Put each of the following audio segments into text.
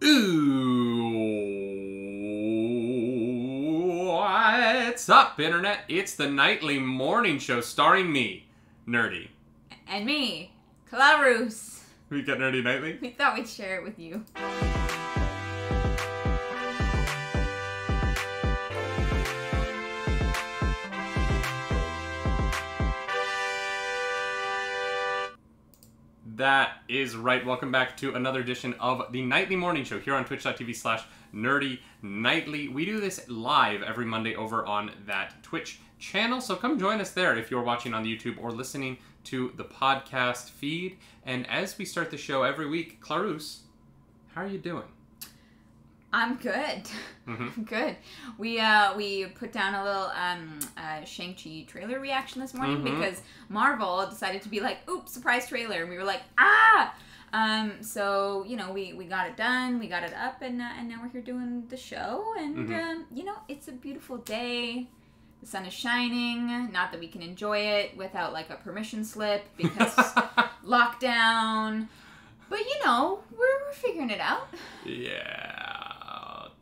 Ooh, what's up, Internet? It's the nightly morning show starring me, Nerdy. And me, Clarus. We get Nerdy Nightly? We thought we'd share it with you. That is right. Welcome back to another edition of the Nightly Morning Show here on twitch.tv/nerdynightly. We do this live every Monday over on that Twitch channel, so come join us there if you're watching on the YouTube or listening to the podcast feed. And as we start the show every week, Clarus, how are you doing? I'm good. Mm-hmm. I'm good. We put down a little Shang-Chi trailer reaction this morning because Marvel decided to be like, oops, surprise trailer. And we were like, ah! So, you know, we got it done, we got it up, and now we're here doing the show. And, you know, it's a beautiful day. The sun is shining. Not that we can enjoy it without, like, a permission slip because lockdown. But, you know, we're figuring it out. Yeah.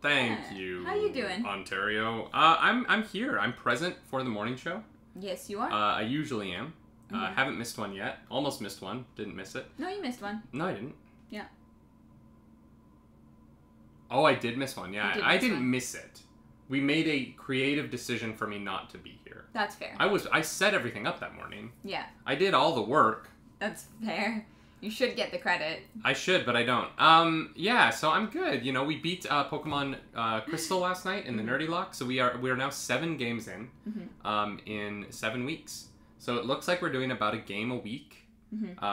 Thank you. How you doing? Ontario. I'm here. I'm present for the morning show. Yes, you are. I usually am. Haven't missed one yet. Almost missed one. Didn't miss it. No, you missed one. No, I didn't. Yeah. Oh, I did miss one. Yeah, I didn't one. miss it. We made a creative decision for me not to be here. That's fair. I set everything up that morning. Yeah. I did all the work. That's fair. You should get the credit. I should, but I don't. Yeah, so I'm good. You know, we beat Pokemon Crystal last night in the Nerdy Lock, so we are now 7 games in 7 weeks. So it looks like we're doing about a game a week.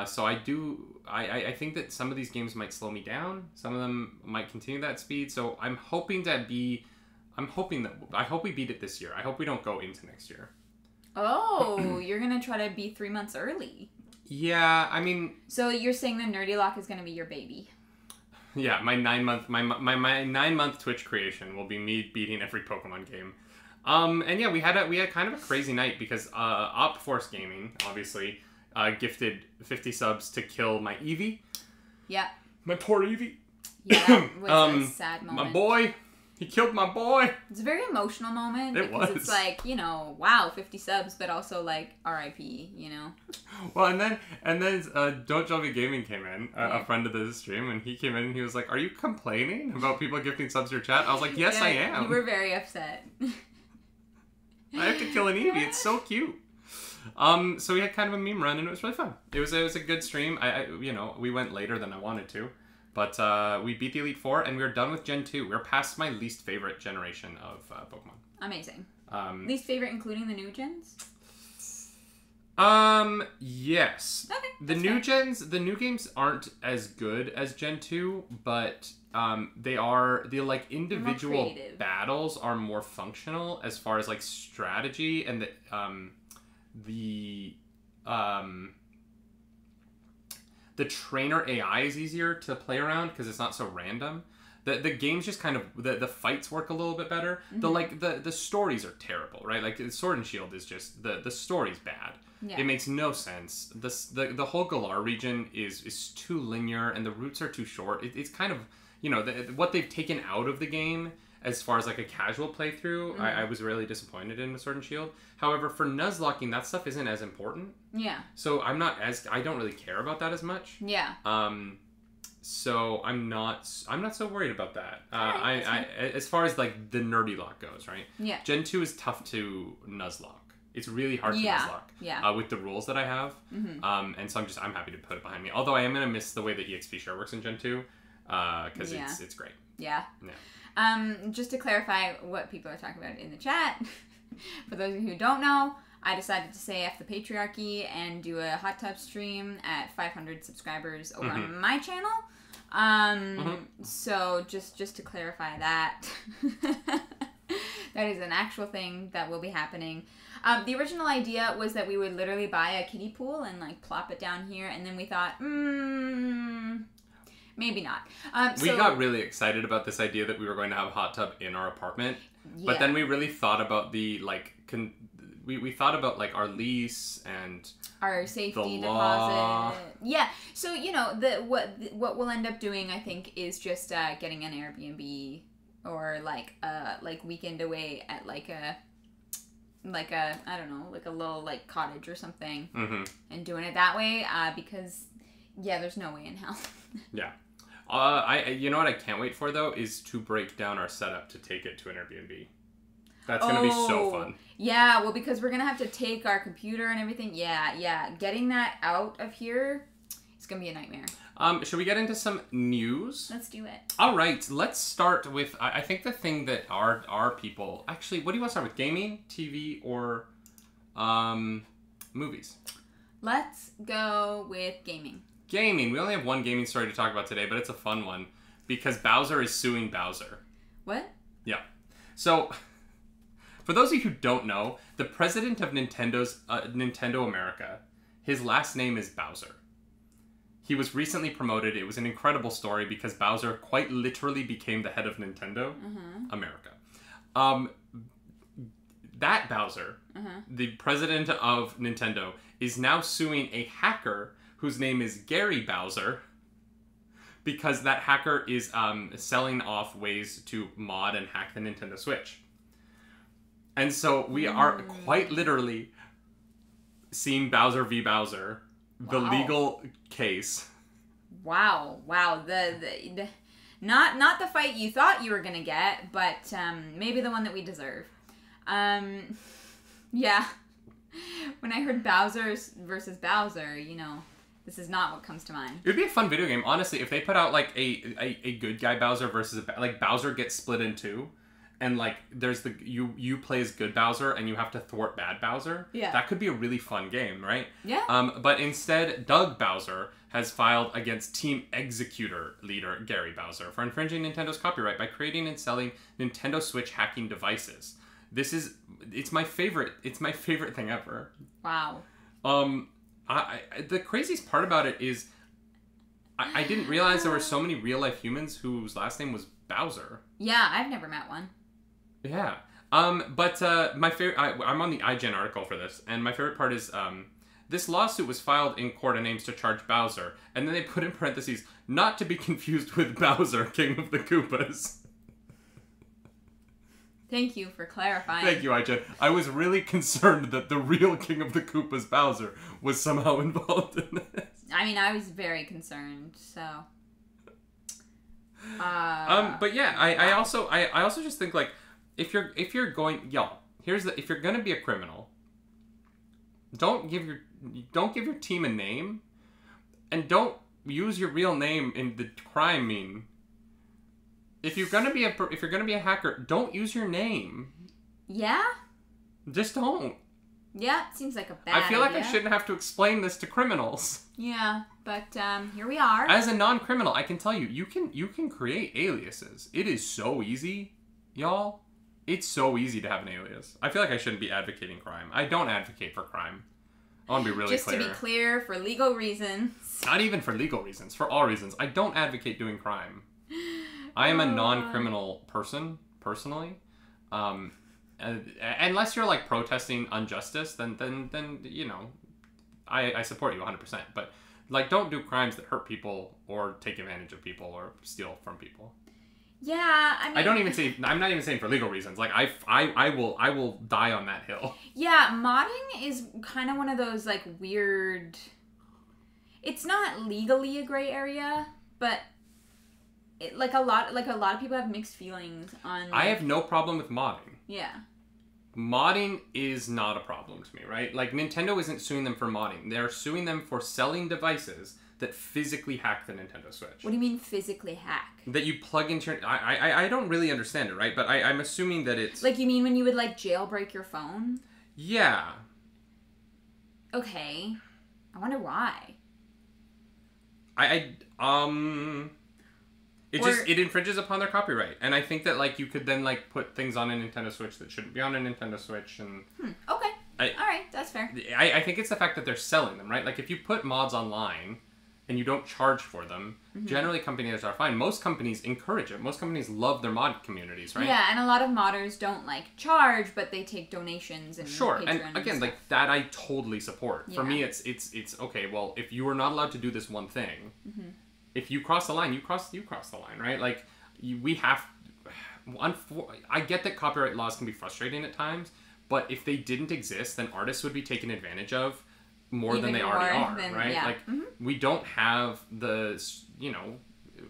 So I think that some of these games might slow me down. Some of them might continue that speed. So I hope we beat it this year. I hope we don't go into next year. Oh, you're gonna try to be 3 months early. Yeah, I mean... So you're saying the Nerdy Lock is going to be your baby? Yeah, my 9-month my 9-month Twitch creation will be me beating every Pokemon game. And yeah, we had kind of a crazy night because OpForce Gaming, obviously, gifted 50 subs to kill my Eevee. Yeah. My poor Eevee. Yeah, that was a sad moment. My boy. He killed my boy. It's a very emotional moment. Because it's like, you know, wow, 50 subs, but also like R.I.P., you know? Well, and then Don't Jump Me Gaming came in, a friend of the stream, and he came in and he was like, are you complaining about people gifting subs to your chat? I was like, yes, yeah, I am. You were very upset. I have to kill an Eevee. It's so cute. So we had kind of a meme run, and it was really fun. It was a good stream. You know, we went later than I wanted to. But we beat the Elite Four, and we're done with Gen 2. We're past my least favorite generation of Pokemon. Amazing. Least favorite including the new gens? Yes. Okay, the new games aren't as good as Gen 2, but the like individual battles are more functional as far as like strategy, and the trainer AI is easier to play around because it's not so random. The games just kind of the fights work a little bit better. The stories are terrible, right? Like Sword and Shield is just the story's bad. Yeah. It makes no sense. The whole Galar region is too linear and the routes are too short. It's kind of, you know, what they've taken out of the game as far as like a casual playthrough. I was really disappointed in Sword and Shield. However, for Nuzlocking, that stuff isn't as important. Yeah. So I don't really care about that as much. Yeah. So I'm not so worried about that. As far as like the Nerdy Lock goes, right? Yeah. Gen 2 is tough to Nuzlocke. It's really hard to Nuzlocke. Yeah. With the rules that I have. And so I'm happy to put it behind me. Although I am gonna miss the way that EXP share works in Gen 2. Because it's great. Yeah. Yeah. Just to clarify what people are talking about in the chat, for those of you who don't know, I decided to say F the patriarchy and do a hot tub stream at 500 subscribers over on my channel. So just to clarify that, that is an actual thing that will be happening. The original idea was that we would literally buy a kiddie pool and like plop it down here, and then we thought, maybe not. We got really excited about this idea that we were going to have a hot tub in our apartment, but then we really thought about the like we thought about like our lease and our safety the law. deposit. Yeah. So what we'll end up doing, I think, is just getting an Airbnb or like weekend away at like a I don't know, like a little like cottage or something, and doing it that way. Because there's no way in hell. Yeah. You know what I can't wait for though is to break down our setup to take it to an Airbnb. That's gonna be so fun. Yeah, well, because we're gonna have to take our computer and everything. Yeah. Getting that out of here is gonna be a nightmare. Should we get into some news? Let's do it. All right, let's start with I think the thing that our people actually. What do you want to start with? Gaming, TV, or movies? Let's go with gaming. Gaming. We only have one gaming story to talk about today, but it's a fun one because Bowser is suing Bowser. What? Yeah. So. For those of you who don't know, the president of Nintendo America, his last name is Bowser. He was recently promoted. It was an incredible story because Bowser quite literally became the head of Nintendo America. That Bowser, the president of Nintendo, is now suing a hacker whose name is Gary Bowser because that hacker is selling off ways to mod and hack the Nintendo Switch. And so we are quite literally seeing Bowser v. Bowser, the legal case. Wow. The not the fight you thought you were gonna get, but maybe the one that we deserve. Yeah. When I heard Bowser versus Bowser, this is not what comes to mind. It would be a fun video game, honestly, if they put out like a good guy Bowser versus like Bowser gets split in two. And like, there's you play as good Bowser, and you have to thwart bad Bowser. Yeah, that could be a really fun game, right? Yeah. But instead, Doug Bowser has filed against Team Executor leader Gary Bowser for infringing Nintendo's copyright by creating and selling Nintendo Switch hacking devices. It's my favorite thing ever. Wow. The craziest part about it is, I didn't realize there were so many real life humans whose last name was Bowser. Yeah, I've never met one. Yeah. But my favorite... I'm on the IGN article for this, and my favorite part is, this lawsuit was filed in court and aims to charge Bowser, and then they put in parentheses, not to be confused with Bowser, King of the Koopas. Thank you for clarifying. Thank you, IGN. I was really concerned that the real King of the Koopas, Bowser, was somehow involved in this. I mean, I was very concerned, so... But yeah, I also just think like, if you're going, if you're gonna be a criminal, don't give your team a name, and don't use your real name in the crime mean. If you're gonna be a hacker, don't use your name. Yeah? Just don't. Yeah, it seems like a bad idea. I feel like I shouldn't have to explain this to criminals. Yeah, but here we are. As a non-criminal, I can tell you, you can create aliases. It is so easy, y'all. It's so easy to have an alias. I feel like I shouldn't be advocating crime. I don't advocate for crime. I want to be really clear. Just to be clear, for legal reasons. Not even for legal reasons, for all reasons. I don't advocate doing crime. I am a non-criminal person, personally. Unless you're like protesting injustice, then I support you 100%. But like, don't do crimes that hurt people or take advantage of people or steal from people. Yeah, I mean, I'm not even saying for legal reasons. Like I will die on that hill. Yeah, modding is kind of one of those like weird. It's not legally a gray area, but a lot of people have mixed feelings on. I have no problem with modding. Yeah. Modding is not a problem to me, right? Like, Nintendo isn't suing them for modding. They're suing them for selling devices that physically hack the Nintendo Switch. What do you mean physically hack? That you plug into your... I don't really understand it, right? But I'm assuming that it's... Like, you mean when you would, like, jailbreak your phone? Yeah. Okay. I wonder why. It infringes upon their copyright. And I think that, like, you could then, like, put things on a Nintendo Switch that shouldn't be on a Nintendo Switch, and... Okay. Alright, that's fair. I think it's the fact that they're selling them, right? Like, if you put mods online and you don't charge for them, generally companies are fine. Most companies encourage it. Most companies love their mod communities, right? Yeah, and a lot of modders don't charge, but they take donations and Sure, Patreon and again, stuff. that I totally support. Yeah. For me, it's okay. Well, if you are not allowed to do this one thing, if you cross the line, you cross the line, right? We have. I get that copyright laws can be frustrating at times, but if they didn't exist, then artists would be taken advantage of more than they already are, right? Yeah. We don't have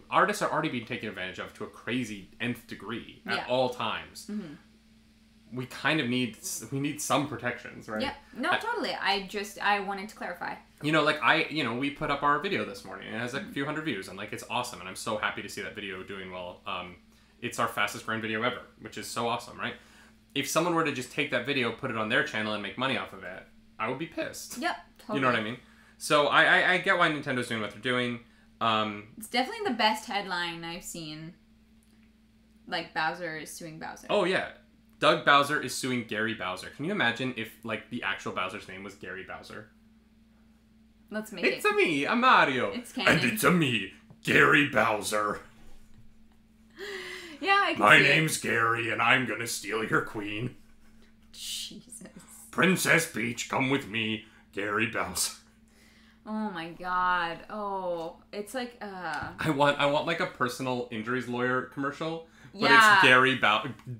artists are already being taken advantage of to a crazy nth degree at all times. We kind of need some protections, right? Yeah, no, totally. I wanted to clarify. We put up our video this morning. It has a few hundred views, and it's awesome, and I'm so happy to see that video doing well. It's our fastest growing video ever, which is so awesome, right? If someone were to just take that video, put it on their channel, and make money off of it, I would be pissed. Yep, totally. You know what I mean? So I get why Nintendo's doing what they're doing. It's definitely the best headline I've seen. Bowser is suing Bowser. Oh, yeah. Doug Bowser is suing Gary Bowser. Can you imagine if, the actual Bowser's name was Gary Bowser? Let's make it. It's a me, I'm Mario. It's canon. And it's a me, Gary Bowser. Yeah, I can My see name's Gary, and I'm gonna steal your queen. Jesus. Princess Peach, come with me, Gary Bowser. Oh my god. Oh, it's I want a personal injuries lawyer commercial, but Yeah. it's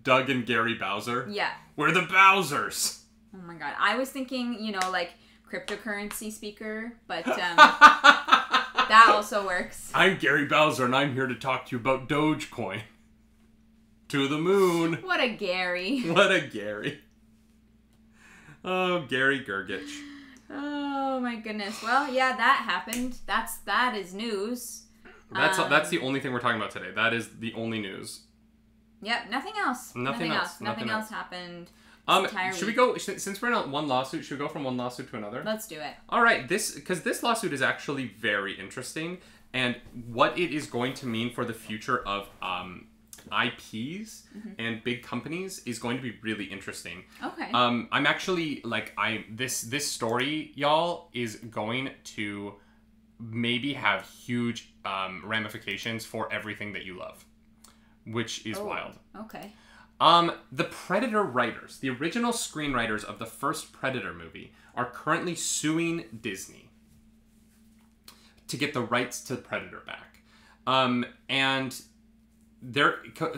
Doug and Gary Bowser. Yeah. We're the Bowsers. Oh my god. I was thinking, cryptocurrency speaker, but that also works. I'm Gary Bowser, and I'm here to talk to you about Dogecoin. To the moon. What a Gary. What a Gary. Oh, Gary Gergich. Oh my goodness. Well, yeah, that happened. That is news. That's the only thing we're talking about today. That is the only news. Yep, nothing else. Nothing else. Nothing else happened. Should we go, since we're in one lawsuit, should we go from one lawsuit to another? Let's do it. All right, because this lawsuit is actually very interesting, and what it is going to mean for the future of IPs and big companies is going to be really interesting. Okay. I'm actually this story, y'all, is going to maybe have huge ramifications for everything that you love, which is wild. Okay. The Predator writers, the original screenwriters of the first Predator movie, are currently suing Disney to get the rights to Predator back.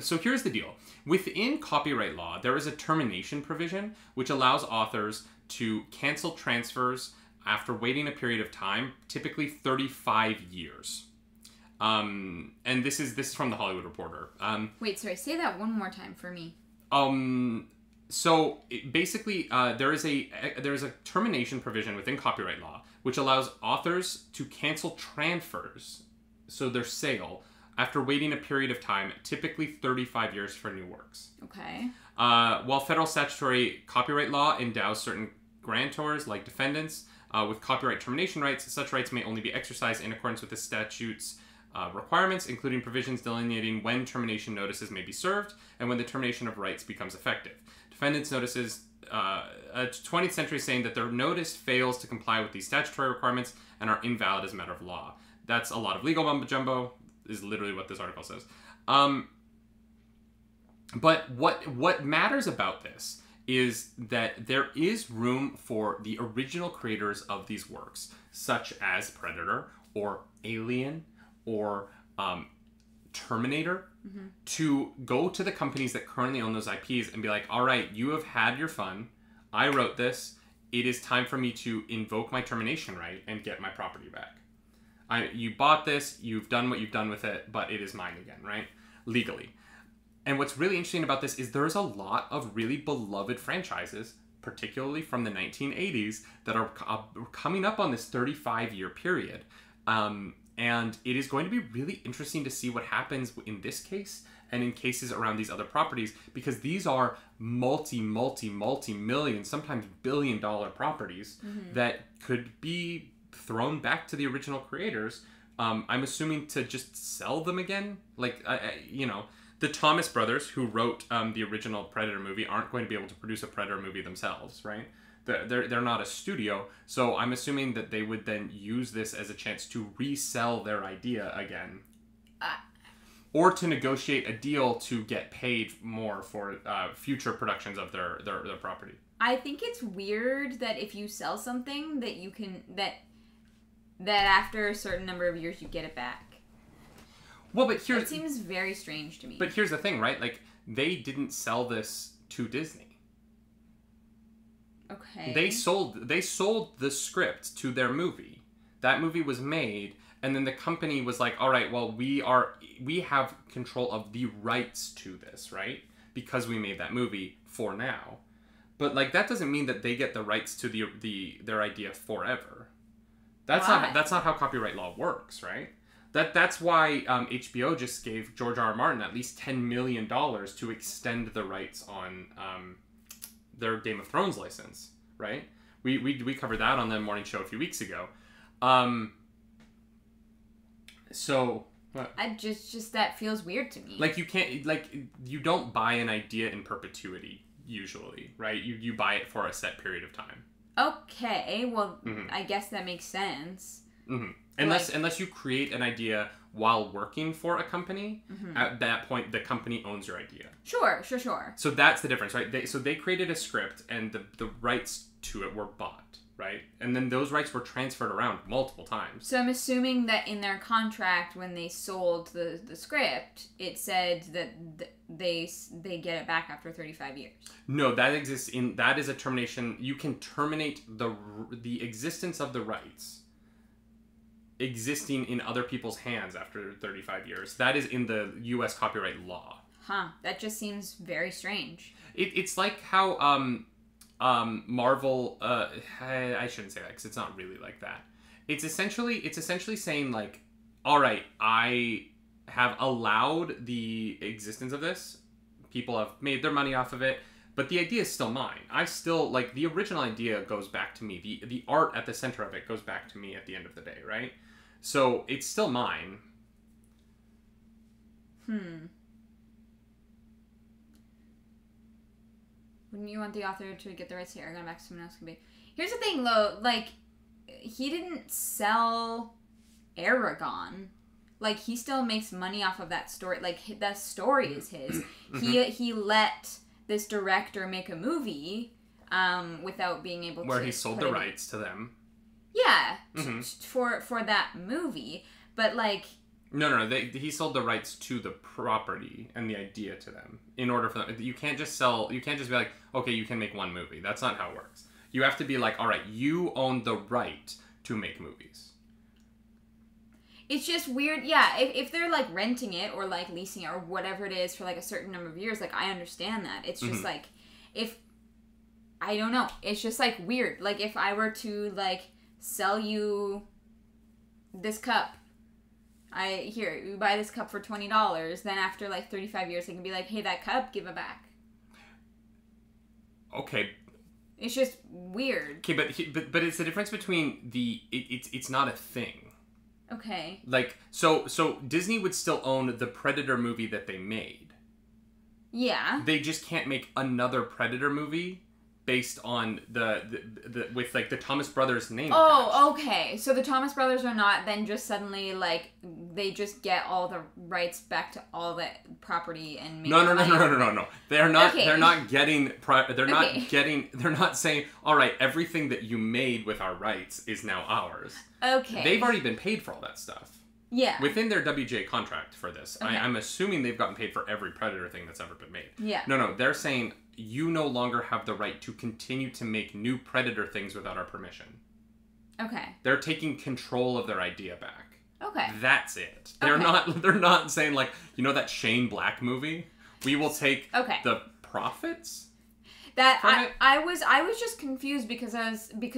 So here's the deal. Within copyright law, there is a termination provision which allows authors to cancel transfers after waiting a period of time, typically 35 years. And this is from the Hollywood Reporter. Wait, sorry, say that one more time for me. So basically, there is a termination provision within copyright law which allows authors to cancel transfers, so their sale, after waiting a period of time, typically 35 years for new works. Okay. While federal statutory copyright law endows certain grantors, like defendants, with copyright termination rights, such rights may only be exercised in accordance with the statute's requirements, including provisions delineating when termination notices may be served and when the termination of rights becomes effective. Defendants' notices, a 20th century saying that their notice fails to comply with these statutory requirements and are invalid as a matter of law. That's a lot of legal mumbo-jumbo, is literally what this article says. But what matters about this is that there is room for the original creators of these works, such as Predator or Alien or Terminator, to go to the companies that currently own those IPs and be like, all right, you have had your fun. I wrote this. It is time for me to invoke my termination right and get my property back. You bought this, you've done what you've done with it, but it is mine again, right? Legally. And what's really interesting about this is there's a lot of really beloved franchises, particularly from the 1980s, that are coming up on this 35-year period. And it is going to be really interesting to see what happens in this case and in cases around these other properties, because these are multi-million, sometimes billion-dollar properties that could be thrown back to the original creators. I'm assuming to just sell them again. The Thomas brothers, who wrote the original Predator movie, aren't going to be able to produce a Predator movie themselves, right? They're not a studio, so I'm assuming that they would then use this as a chance to resell their idea again. Or to negotiate a deal to get paid more for future productions of their property. I think it's weird that if you sell something that you can that after a certain number of years you get it back. Well, but here's... It seems very strange to me. But here's the thing, right? Like, they didn't sell this to Disney. Okay. They sold the script to their movie. That movie was made, and then the company was like, all right, well, we have control of the rights to this, right? Because we made that movie for now. But, like, that doesn't mean that they get the rights to their idea forever. That's not how copyright law works, right? That's why HBO just gave George R.R. Martin at least $10 million to extend the rights on their Game of Thrones license, right? We covered that on the morning show a few weeks ago. So what? I just that feels weird to me. Like, you don't buy an idea in perpetuity usually, right? You buy it for a set period of time. Okay, well, I guess that makes sense. Mm-hmm. Unless you create an idea while working for a company, at that point the company owns your idea. Sure. So that's the difference, right? They created a script and the rights to it were bought, right? And then those rights were transferred around multiple times. So I'm assuming that in their contract when they sold the script, it said that they get it back after 35 years. No, that is a termination. You can terminate the existence of the rights existing in other people's hands after 35 years. That is in the U.S. copyright law. Huh. That just seems very strange. It's like how Marvel... I shouldn't say that because it's not really like that. It's essentially saying, like, all right, I have allowed the existence of this. People have made their money off of it. But the idea is still mine. I still, like, the original idea goes back to me. The art at the center of it goes back to me at the end of the day, right? So it's still mine. Wouldn't you want the author to get the rights to Eragon back so someone else can be? Here's the thing, though. Like, he didn't sell Eragon. Like, he still makes money off of that story. Like, that story is his. He let this director make a movie without being able to... Where he sold the rights to them. Yeah, for that movie. But, like... No. He sold the rights to the property and the idea to them. In order for them... You can't just be like, okay, you can make one movie. That's not how it works. You have to be like, all right, you own the right to make movies. It's just weird. Yeah, if they're, like, renting it or, like, leasing it or whatever it is for, like, a certain number of years, like, I understand that. It's just, like, if... I don't know. It's just, like, weird. Like, if I were to, like, sell you this cup, you buy this cup for $20, then after, like, 35 years, I can be like, hey, that cup, give it back. Okay. It's just weird. Okay, but it's the difference between it's not a thing. Okay. Like, so Disney would still own the Predator movie that they made. Yeah. They just can't make another Predator movie based on with, like, the Thomas Brothers name attached. Okay. So the Thomas Brothers are not then just suddenly, like, they just get all the rights back to all that property and make No. They're not. Okay. They're not getting. They're not saying, all right, everything that you made with our rights is now ours. Okay. They've already been paid for all that stuff. Yeah. Within their WGA contract for this, okay. I'm assuming they've gotten paid for every Predator thing that's ever been made. Yeah. No. They're saying you no longer have the right to continue to make new Predator things without our permission. Okay. They're taking control of their idea back. Okay. That's it. They're not saying, like, you know that Shane Black movie? We will take the profits. I was just confused because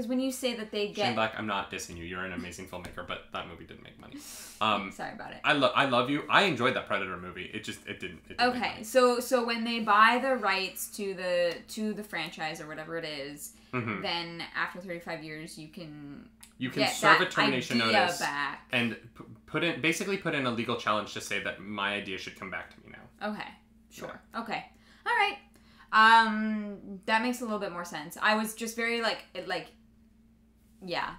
when you say that they get Shane Black, I'm not dissing you. You're an amazing filmmaker, but that movie didn't make money. Sorry about it. I love you. I enjoyed that Predator movie. It didn't okay, so when they buy the rights to the franchise or whatever it is, then after 35 years you can serve a termination notice back and put in a legal challenge to say that my idea should come back to me now. Okay, sure. Yeah. Okay, all right. That makes a little bit more sense. I was just very yeah.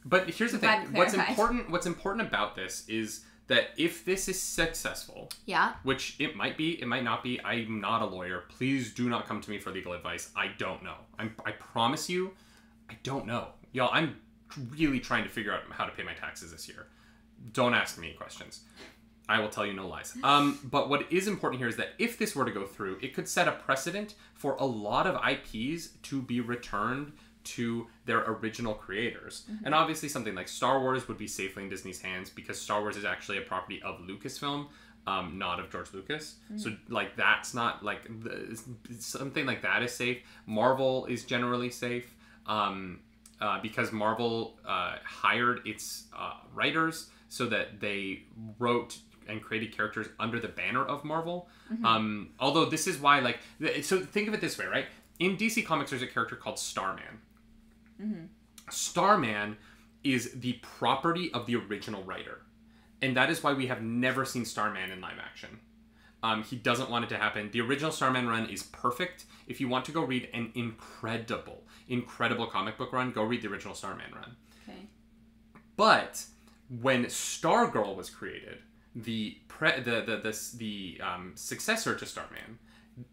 But here's the thing. What's important about this is that if this is successful, which it might be, it might not be. I'm not a lawyer. Please do not come to me for legal advice. I don't know. I promise you, I don't know. Y'all, I'm really trying to figure out how to pay my taxes this year. Don't ask me questions. I will tell you no lies. But what is important here is that if this were to go through, it could set a precedent for a lot of IPs to be returned to their original creators. And obviously something like Star Wars would be safely in Disney's hands because Star Wars is actually a property of Lucasfilm, not of George Lucas. So like that's not like something like that is safe. Marvel is generally safe because Marvel hired its writers so that they wrote and created characters under the banner of Marvel. Although this is why, like, so think of it this way, right? In DC Comics, there's a character called Starman. Starman is the property of the original writer. And that is why we have never seen Starman in live action. He doesn't want it to happen. The original Starman run is perfect. If you want to go read an incredible comic book run, go read the original Starman run. Okay. But when Stargirl was created, the successor to Starman,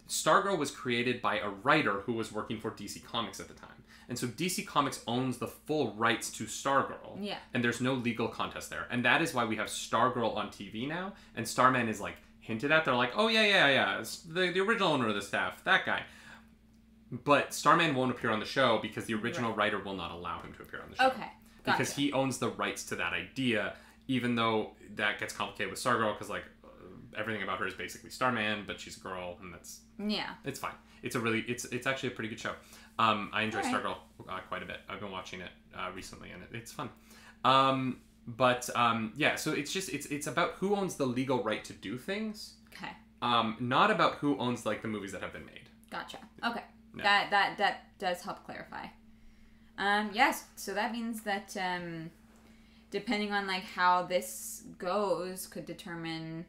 Stargirl was created by a writer who was working for DC Comics at the time. And so DC Comics owns the full rights to Stargirl. Yeah. And there's no legal contest there. And that is why we have Stargirl on TV now. And Starman is like hinted at. They're like, oh, yeah. It's the original owner of the staff, that guy. But Starman won't appear on the show because the original writer will not allow him to appear on the show. Okay. Gotcha. Because he owns the rights to that idea, even though that gets complicated with Stargirl because like everything about her is basically Starman, but she's a girl, and that's it's fine. It's actually a pretty good show. I enjoy Stargirl quite a bit. I've been watching it recently, and it's fun. So it's about who owns the legal right to do things. Okay. Not about who owns like the movies that have been made. Gotcha. Okay. Yeah. That does help clarify. Yes. So that means that depending on like how this goes could determine.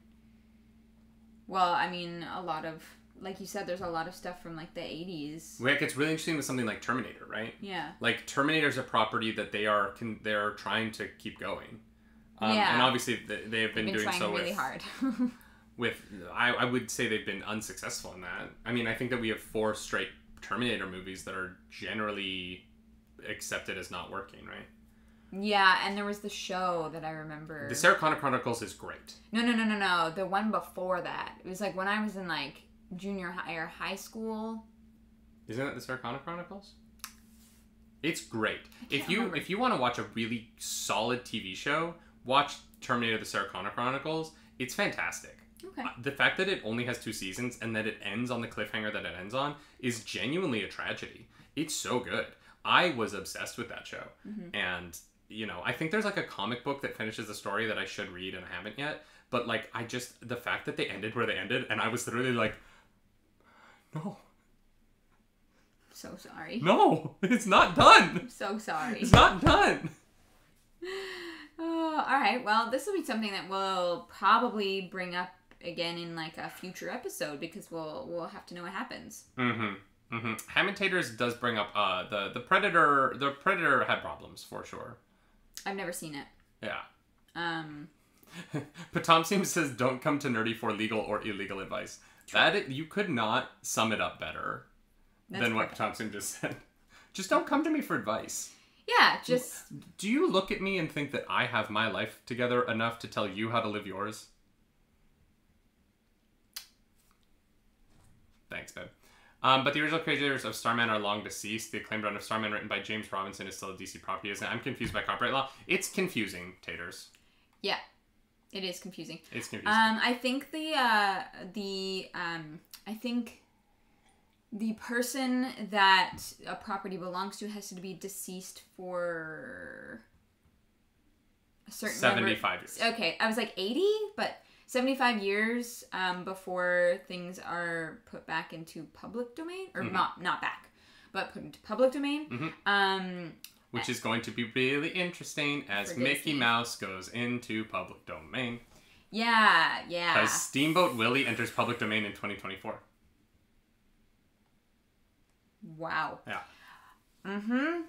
Well, I mean, a lot of, like you said, there's a lot of stuff from, like, the 80s. Well, it gets really interesting with something like Terminator, right? Yeah. Like, Terminator's a property that they're trying to keep going. And obviously, they have been doing so really hard. I would say they've been unsuccessful in that. I mean, I think that we have 4 straight Terminator movies that are generally accepted as not working, right? Yeah, and there was the show that I remember. The Sarah Connor Chronicles is great. No. The one before that. It was like when I was in like junior high or high school. Isn't it the Sarah Connor Chronicles? It's great. If you want to watch a really solid TV show, watch Terminator: The Sarah Connor Chronicles. It's fantastic. Okay. The fact that it only has 2 seasons and that it ends on the cliffhanger that it ends on is genuinely a tragedy. It's so good. I was obsessed with that show. And you know, I think there's like a comic book that finishes the story that I should read and I haven't yet. But like, the fact that they ended where they ended, and I was literally like, no. So sorry. No, it's not done. I'm so sorry. It's not done. Oh, all right. Well, this will be something that we'll probably bring up again in like a future episode because we'll have to know what happens. Ham and Taters does bring up the Predator. The Predator had problems for sure. I've never seen it. Yeah. Potomsim says, "Don't come to Nerdy for legal or illegal advice." That you could not sum it up better than what Potomsim just said. Just don't come to me for advice. Yeah, just. Do you look at me and think that I have my life together enough to tell you how to live yours? Thanks, babe. But the original creators of Starman are long deceased. The acclaimed run of Starman written by James Robinson is still a DC property, isn't it? I'm confused by copyright law. It's confusing, Taters. Yeah, it is confusing. It's confusing. I think the person that a property belongs to has to be deceased for a certain 75 years. Okay, I was like 80, but 75 years before things are put back into public domain, or not back, but put into public domain. Which is going to be really interesting as Mickey Mouse goes into public domain. Yeah. Because Steamboat Willie enters public domain in 2024. Wow. Yeah.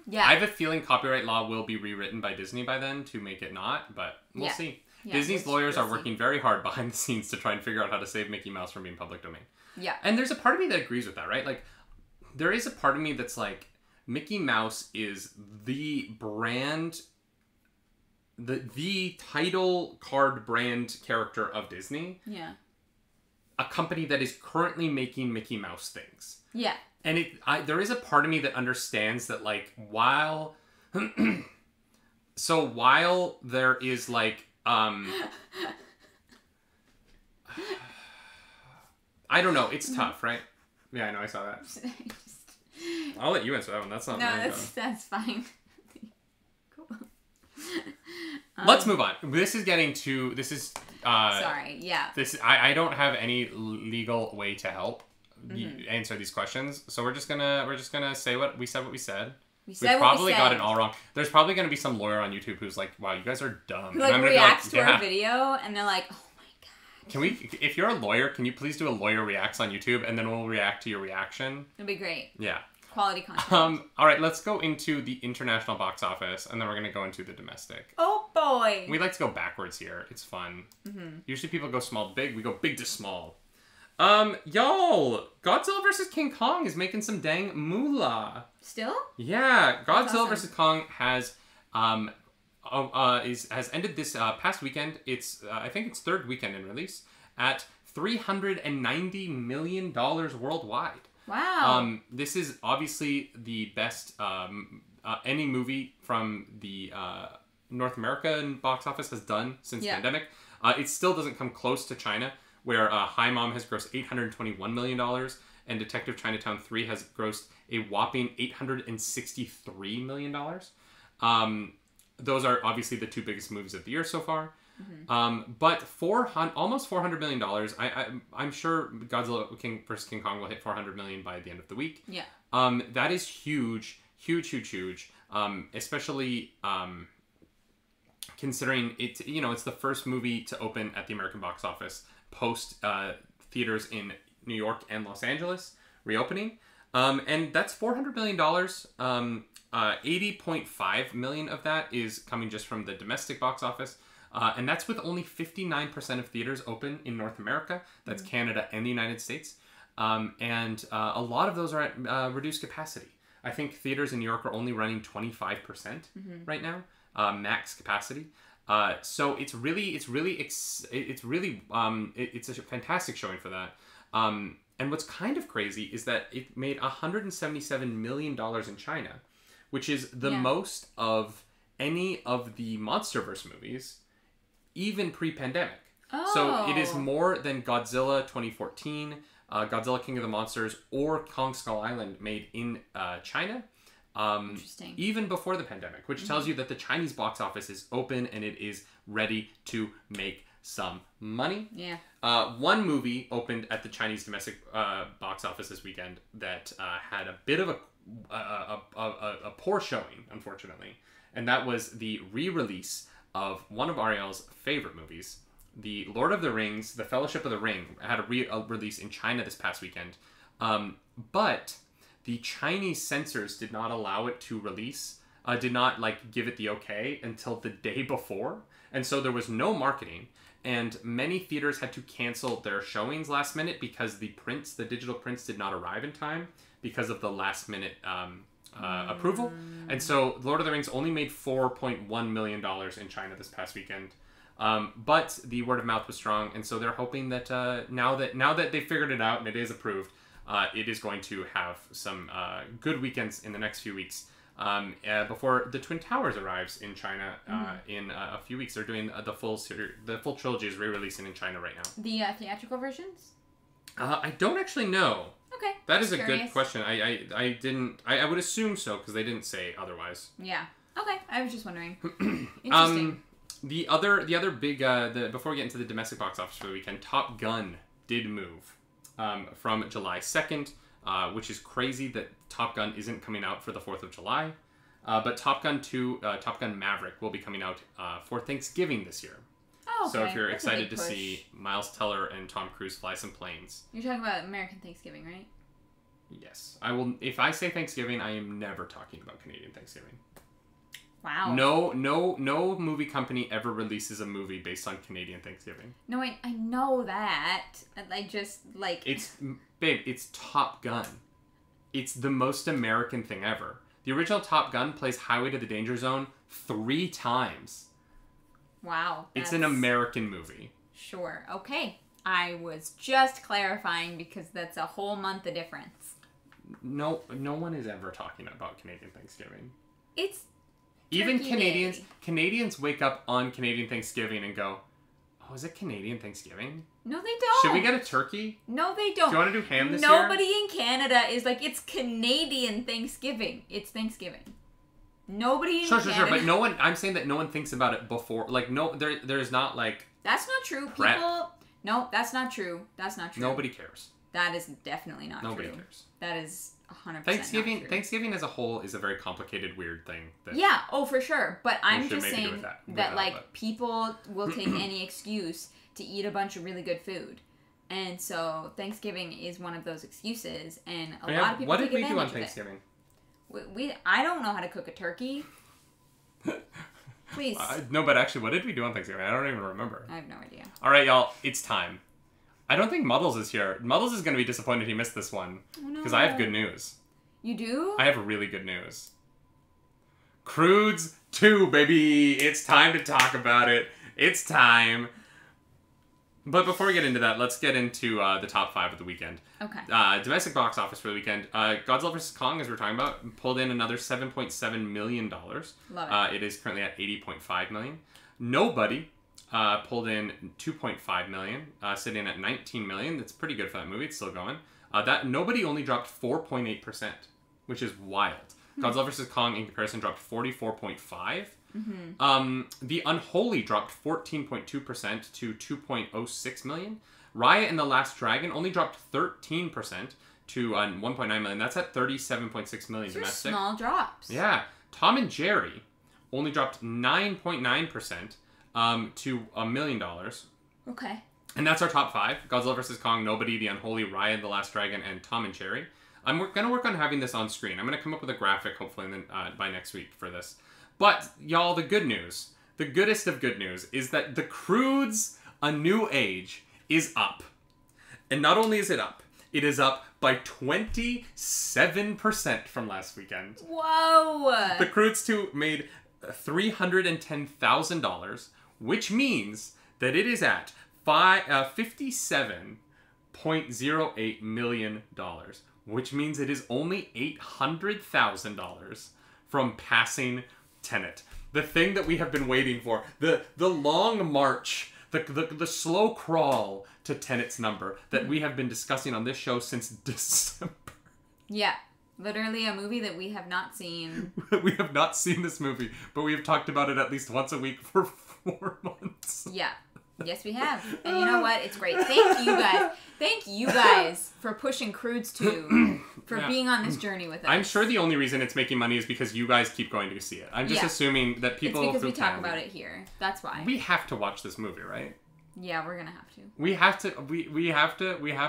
Yeah. I have a feeling copyright law will be rewritten by Disney by then to make it not, but we'll see. Yeah, Disney's lawyers are working very hard behind the scenes to try and figure out how to save Mickey Mouse from being public domain. Yeah. And there's a part of me that agrees with that, right? Like, there is a part of me that's like, Mickey Mouse is the brand, the title card brand character of Disney. Yeah. A company that is currently making Mickey Mouse things. Yeah. And there is a part of me that understands that, like, while there is, like, I don't know. It's tough, right? Yeah, I know. I saw that. I'll let you answer that one. That's not mine. No, that's fine. Cool. Let's move on. This is sorry. Yeah. I don't have any legal way to help answer these questions, so we're just gonna say what we said. We probably got it all wrong. There's probably gonna be some lawyer on YouTube who's like, "Wow, you guys are dumb." Who, like, and I'm reacts to our video, and they're like, "Oh my god." Can we? If you're a lawyer, can you please do a lawyer reacts on YouTube, and then we'll react to your reaction? It'd be great. Yeah. Quality content. All right, let's go into the international box office, and then we're gonna go into the domestic. Oh boy. We like to go backwards here. It's fun. Usually people go small to big. We go big to small. Y'all, Godzilla vs King Kong is making some dang moolah. Still? Yeah, Godzilla awesome. vs Kong has ended this past weekend. It's I think its third weekend in release at $390 million worldwide. Wow. This is obviously the best any movie from the North American box office has done since the pandemic. It still doesn't come close to China, where Hi Mom has grossed $821 million, and Detective Chinatown 3 has grossed a whopping $863 million. Those are obviously the two biggest movies of the year so far. But almost $400 million. I'm sure Godzilla vs King Kong will hit $400 million by the end of the week. Yeah. That is huge. Especially considering it's the first movie to open at the American box office post theaters in New York and Los Angeles reopening. And that's $400 million. 80.5 million of that is coming just from the domestic box office. And that's with only 59% of theaters open in North America. That's Canada and the United States. And a lot of those are at reduced capacity. I think theaters in New York are only running 25% right now, max capacity. So it's a fantastic showing for that. And what's kind of crazy is that it made $177 million in China, which is the most of any of the MonsterVerse movies, even pre-pandemic. Oh. So it is more than Godzilla 2014, Godzilla King of the Monsters, or Kong Skull Island made in China. Interesting. Even before the pandemic, which tells you that the Chinese box office is open and it is ready to make some money. Yeah. One movie opened at the Chinese domestic box office this weekend that had a bit of a poor showing, unfortunately, and that was the re-release of one of Ariel's favorite movies, The Lord of the Rings, The Fellowship of the Ring. Had a release in China this past weekend, but the Chinese censors did not allow it to release, did not give it the okay until the day before. And so there was no marketing, and many theaters had to cancel their showings last minute because the digital prints did not arrive in time because of the last minute approval. And so Lord of the Rings only made $4.1 million in China this past weekend. But the word of mouth was strong, and so they're hoping that now that they figured it out and it is approved, it is going to have some good weekends in the next few weeks. Before the Twin Towers arrives in China in a few weeks. They're doing the full trilogy is re-releasing in China right now. The theatrical versions? I don't actually know. Okay. That is a good question. I would assume so because they didn't say otherwise. Yeah. Okay. I was just wondering. Interesting. The other big before we get into the domestic box office for the weekend, Top Gun did move from July 2nd, which is crazy that Top Gun isn't coming out for the 4th of July. But Top Gun 2, Top Gun Maverick will be coming out for Thanksgiving this year. Oh, okay. So if you're That's excited to see Miles Teller and Tom Cruise fly some planes. You're talking about American Thanksgiving, right? Yes. I will. If I say Thanksgiving, I am never talking about Canadian Thanksgiving. Wow. No movie company ever releases a movie based on Canadian Thanksgiving. No, I know that. I just, like... It's Top Gun. It's the most American thing ever. The original Top Gun plays Highway to the Danger Zone 3 times. Wow. It's an American movie. Sure. Okay. I was just clarifying because that's a whole month of difference. No one is ever talking about Canadian Thanksgiving. It's Even Turkey Canadians wake up on Canadian Thanksgiving and go, "Oh, is it Canadian Thanksgiving? No, they don't. Should we get a turkey? No, they don't. Do you want to do ham this year?" Nobody in Canada is like, it's Canadian Thanksgiving. It's Thanksgiving. Nobody in Canada... Sure, but no one... I'm saying that no one thinks about it before. Like, no, there's not, like... That's not true. Prep. People... No, that's not true. That's not true. Nobody cares. That is definitely not Nobody true. cares. That is 100% Thanksgiving, not true. Thanksgiving as a whole is a very complicated, weird thing. Yeah, oh, for sure. But I'm just maybe do saying with that, like, but- people will take any excuse to eat a bunch of really good food. And so Thanksgiving is one of those excuses, and a lot of people What take did we do on advantage of it. Thanksgiving? I don't know how to cook a turkey. Please. No, but actually, what did we do on Thanksgiving? I don't even remember. I have no idea. All right, y'all, it's time. I don't think Muddles is here. Muddles is going to be disappointed he missed this one. Oh, no. Because I have good news. You do? I have really good news. Croods 2, baby! It's time to talk about it. It's time. But before we get into that, let's get into the top 5 of the weekend. Okay. Domestic box office for the weekend. Godzilla Vs Kong, as we're talking about, pulled in another $7.7 million. Love it. It is currently at $80.5 million. Nobody pulled in $2.5 million, sitting at $19 million. That's pretty good for that movie. It's still going. That Nobody only dropped 4.8%, which is wild. Godzilla vs. Kong, in comparison, dropped 44.5%. The Unholy dropped 14.2% to $2.06 million. Raya and the Last Dragon only dropped 13% to $1.9 million. That's at $37.6 million These are domestic. small drops. Yeah. Tom and Jerry only dropped 9.9% to $1 million. Okay. And that's our top 5. Godzilla vs. Kong, Nobody, The Unholy, Raya, The Last Dragon, and Tom and Jerry. I'm going to work on having this on screen. I'm going to come up with a graphic, hopefully, by next week for this. But, y'all, the good news, the goodest of good news, is that the Croods A New Age is up. And not only is it is up by 27% from last weekend. Whoa! The Croods 2 made $310,000, which means that it is at $57.08 million, which means it is only $800,000 from passing Tenet. The thing that we have been waiting for, the long march, the slow crawl to Tenet's number that we have been discussing on this show since December. Yeah. Literally a movie that we have not seen. We have not seen this movie, but we have talked about it at least once a week for 4 months. Yeah. Yes, we have. And you know what? It's great. Thank you guys. Thank you guys for pushing Croods 2, for being on this journey with us. I'm sure the only reason it's making money is because you guys keep going to see it. I'm just assuming that people... It's because we talk about it here. That's why. We have to watch this movie, right? Yeah, we're gonna have to. We have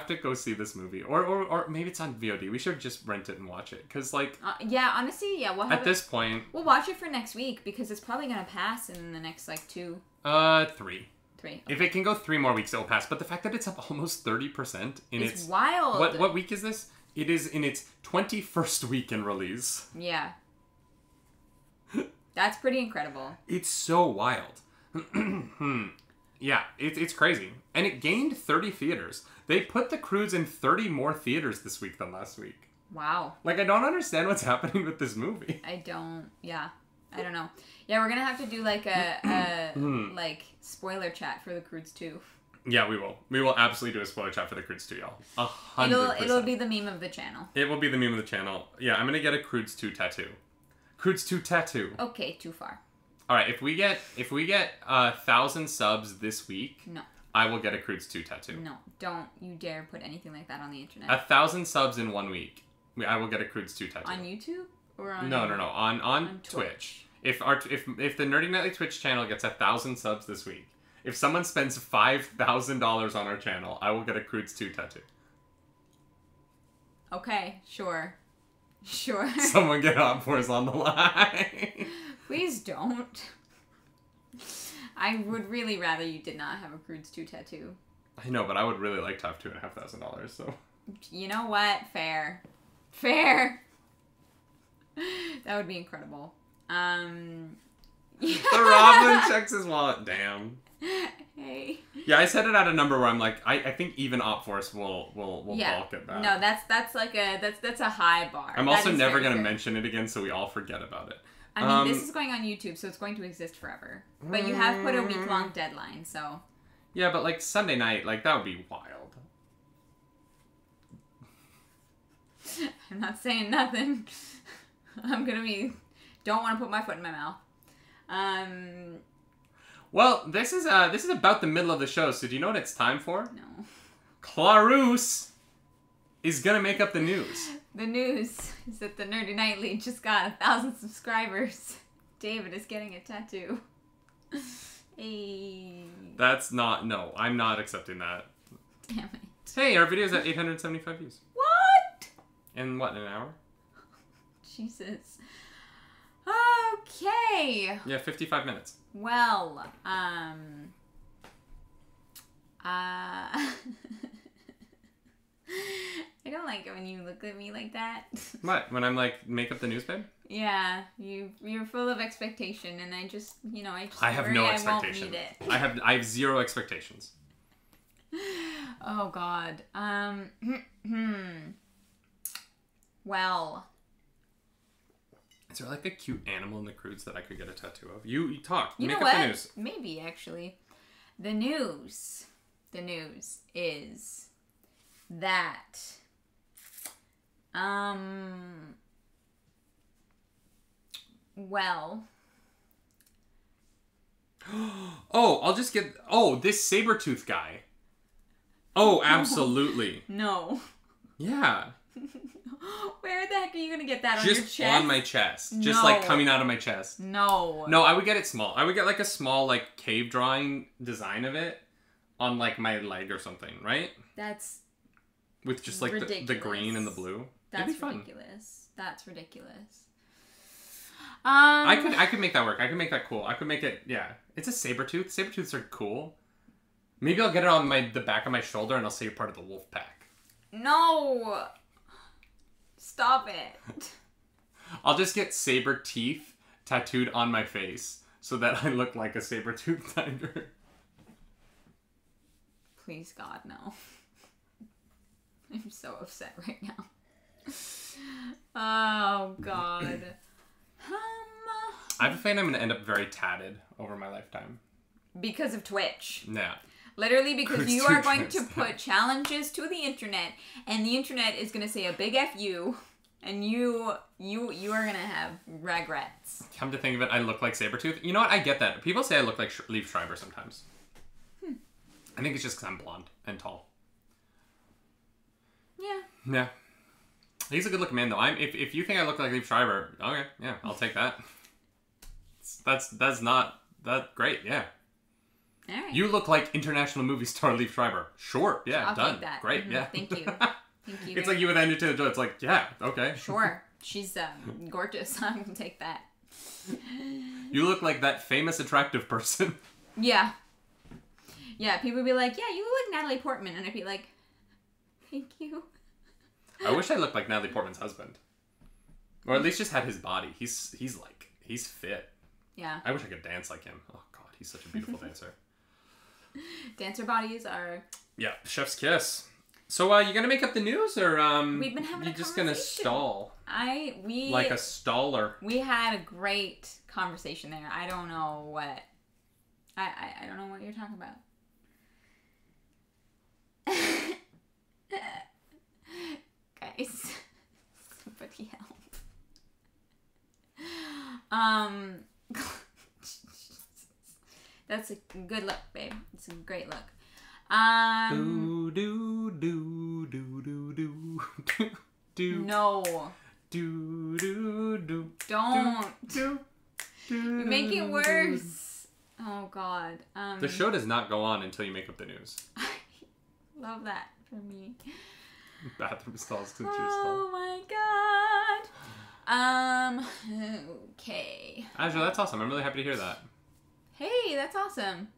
to go see this movie, or maybe it's on VOD. We should just rent it and watch it, because like yeah, honestly, yeah, we'll have at this point we'll watch it for next week because it's probably gonna pass in the next like 2. 3. Okay. If it can go 3 more weeks, it'll pass. But the fact that it's up almost 30% in it's wild. What week is this? It is in its 21st week in release. Yeah. That's pretty incredible. It's so wild. Yeah, it's crazy. And it gained 30 theaters. They put the Croods in 30 more theaters this week than last week. Wow. Like, I don't understand what's happening with this movie. I don't know. Yeah, we're gonna have to do like a like spoiler chat for the Croods 2. Yeah, we will. We will absolutely do a spoiler chat for the Croods 2, y'all. 100%. It'll be the meme of the channel. It will be the meme of the channel. Yeah, I'm gonna get a Croods 2 tattoo. Croods 2 tattoo. Okay, too far. All right, if we get 1,000 subs this week, no, I will get a Croods 2 tattoo. No, don't you dare put anything like that on the internet. 1,000 subs in 1 week, I will get a Croods 2 tattoo. On YouTube or on No, on Twitch. If the Nerdy Nightly Twitch channel gets 1,000 subs this week, if someone spends $5,000 on our channel, I will get a Croods 2 tattoo. Okay, sure. Sure. Someone get OpForce on the line. Please don't. I would really rather you did not have a Croods 2 tattoo. I know, but I would really like to have $2,500, so. You know what? Fair. Fair. That would be incredible. The Robin checks his wallet. Damn. Hey. Yeah, I set it at a number where I'm like, I think even OpForce will balk at that. No, that's like that's a high bar. I'm also never gonna mention it again, so we all forget about it. I mean, this is going on YouTube, so it's going to exist forever. But you have put a week-long deadline, so. Yeah, but like Sunday night, like that would be wild. I'm not saying nothing. Don't want to put my foot in my mouth. Well, this is about the middle of the show, so do you know what it's time for? No. Clarus is gonna make up the news. The news is that the Nerdy Nightly just got 1,000 subscribers. David is getting a tattoo. Hey. That's not, no, I'm not accepting that. Damn it. Hey, our video's at 875 views. What? In what, an hour? Jesus. Okay. Yeah, 55 minutes. Well, I don't like it when you look at me like that. What? When I'm like, make up the news, babe? Yeah, you're full of expectation, and I just I have no expectation. I won't meet it. I have zero expectations. Oh God. Well. Is there like a cute animal in the Croods that I could get a tattoo of? You talk. You make know up what? the news. Maybe actually, the news is that well. Oh, I'll just get. Oh, this Sabretooth guy. Oh, absolutely. No. Yeah. Where the heck are you gonna get that on Just your chest? on my chest. No. Just like coming out of my chest. No. No, I would get it small. I would get like a small like cave drawing design of it on like my leg or something, right? That's with just like the green and the blue. That's It'd be ridiculous. That's ridiculous. I could make that work. I could make that cool. I could make it. Yeah, it's a Sabretooth. Sabretooths are cool. Maybe I'll get it on the back of my shoulder and I'll say you're part of the wolf pack. No. Stop it. I'll just get saber teeth tattooed on my face so that I look like a saber-toothed tiger. Please, God, no. I'm so upset right now. Oh, God. I have a feeling I'm going to end up very tatted over my lifetime. Because of Twitch. Yeah. Literally because you are going to put challenges to the internet, and the internet is going to say a big F you, and you are going to have regrets. Come to think of it, I look like Sabretooth. You know what? I get that. People say I look like Leaf Schreiber sometimes. I think it's just because I'm blonde and tall. Yeah. Yeah. He's a good looking man, though. If you think I look like Leaf Schreiber, okay, yeah, I'll take that. That's not that great, yeah. All right. You look like international movie star Leaf Schreiber. Sure, yeah, I'll done. take that. Great, yeah. Thank you. Thank you. It's like you with Anya Taylor-Joy. It's like, yeah, okay. Sure. She's gorgeous. I can take that. You look like that famous attractive person. Yeah. Yeah, people would be like, yeah, you look like Natalie Portman. And I'd be like, thank you. I wish I looked like Natalie Portman's husband. Or at least just had his body. He's fit. Yeah. I wish I could dance like him. Oh, God, he's such a beautiful dancer. Dancer bodies are... Yeah, chef's kiss. So, you gonna make up the news, or we've been having you just gonna stall? Like a staller. We had a great conversation there. I don't know what... I don't know what you're talking about. Guys, somebody help. That's a good look, babe. It's a great look. Do do do do do do do. No. Do do do. Don't. Do, do, You're making it worse. Oh God. The show does not go on until you make up the news. I love that for me. Bathroom stalls, clincher Oh my god. Okay. Azure, that's awesome. I'm really happy to hear that. Hey, that's awesome.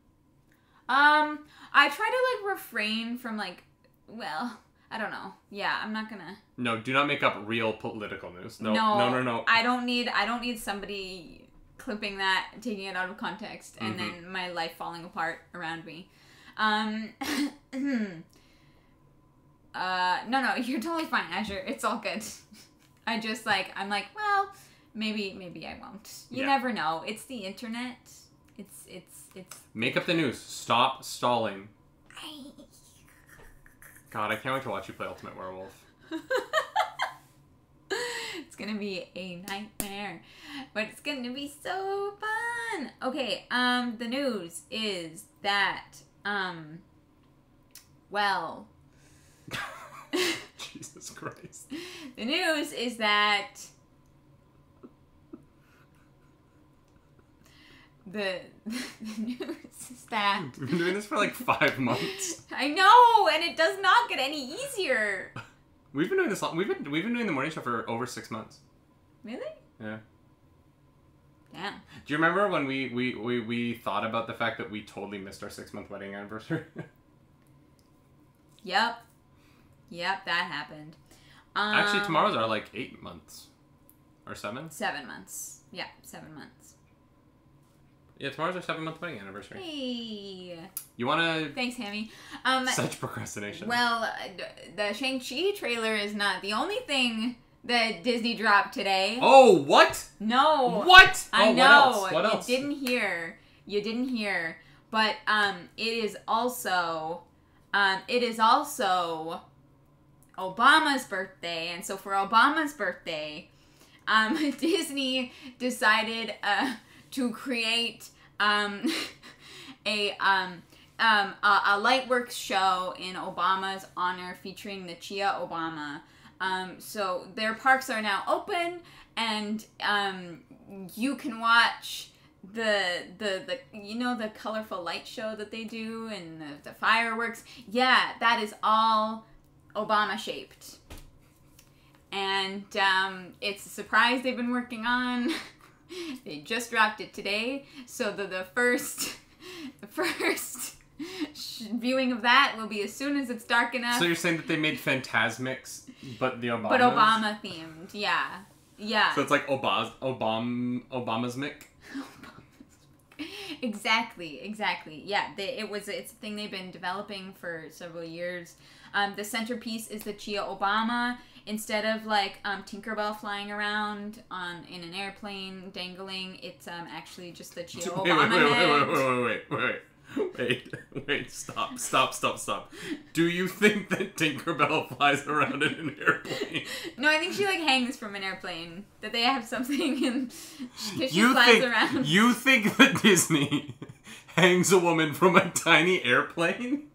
I try to like refrain from like, well, I don't know. Yeah, I'm not gonna. No, do not make up real political news. No. I don't need somebody clipping that, taking it out of context, and then my life falling apart around me. No, you're totally fine, Azure. It's all good. I'm like, well, maybe I won't. You never know. It's the internet. It's. Make up the news. Stop stalling. God, I can't wait to watch you play Ultimate Werewolf. It's gonna be a nightmare, but it's gonna be so fun. Okay, the news is that, well... Jesus Christ. The news is that... The news is that... We've been doing this for like 5 months. I know, and it does not get any easier. We've been doing this long. We've been doing the morning show for over 6 months. Really? Yeah. Damn. Do you remember when we thought about the fact that we totally missed our 6-month wedding anniversary? Yep, that happened. Actually, tomorrow's our like 8 months. Or 7? 7 months. Yeah, 7 months. Yeah, tomorrow's our 7-month wedding anniversary. Hey. You wanna... Thanks, Hammy. Such procrastination. Well, the Shang-Chi trailer is not the only thing that Disney dropped today. Oh, what? No. What? I know. know. What else? You didn't hear. But it is also Obama's birthday, and so for Obama's birthday, Disney decided to create a Lightworks show in Obama's honor featuring the Chia Obama. So their parks are now open, and you can watch the colorful light show that they do and the fireworks. Yeah, that is all Obama shaped. And it's a surprise they've been working on. They just dropped it today, so the first viewing of that will be as soon as it's dark enough. So you're saying that they made Phantasmics, but the Obama. But Obama themed, yeah. So it's like Obama's Mick. Exactly. Yeah, it's a thing they've been developing for several years. The centerpiece is the Chia Obama. Instead of like Tinkerbell flying around in an airplane dangling, it's actually just the Chia Obama Wait, stop. Do you think that Tinkerbell flies around in an airplane? No, I think she like hangs from an airplane. That they have something and she flies around. You think that Disney hangs a woman from a tiny airplane?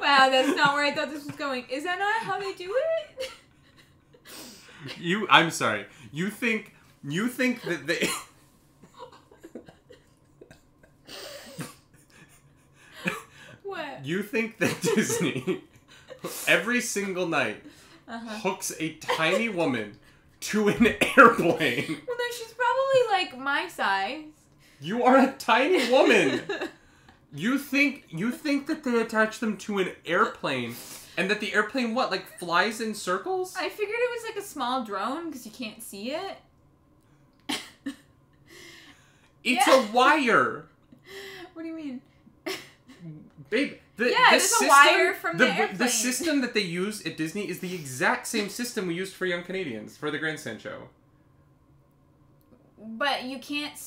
Wow, that's not where I thought this was going. Is that not how they do it? I'm sorry. You think that they... What? You think that Disney, every single night, hooks a tiny woman to an airplane? Well, no, she's probably like my size. You are a tiny woman. You think that they attach them to an airplane, and that the airplane flies in circles? I figured it was like a small drone because you can't see it. It's a wire. What do you mean? Babe, it's a wire from the airplane. The system that they use at Disney is the exact same system we used for Young Canadians for the Grandstand show. But you can't...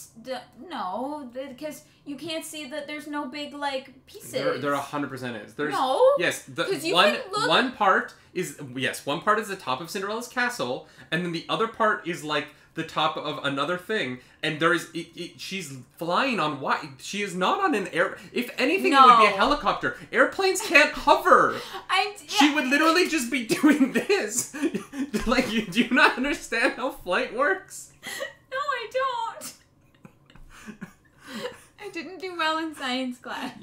No, because you can't see that there's no big, pieces. There 100% is. No. Yes, one part is the top of Cinderella's castle, and then the other part is, the top of another thing, and there is she's flying on she is not on an air. If anything, it would be a helicopter. Airplanes can't hover. She would literally just be doing this. Like, do you not understand how flight works? No, I don't. I didn't do well in science class.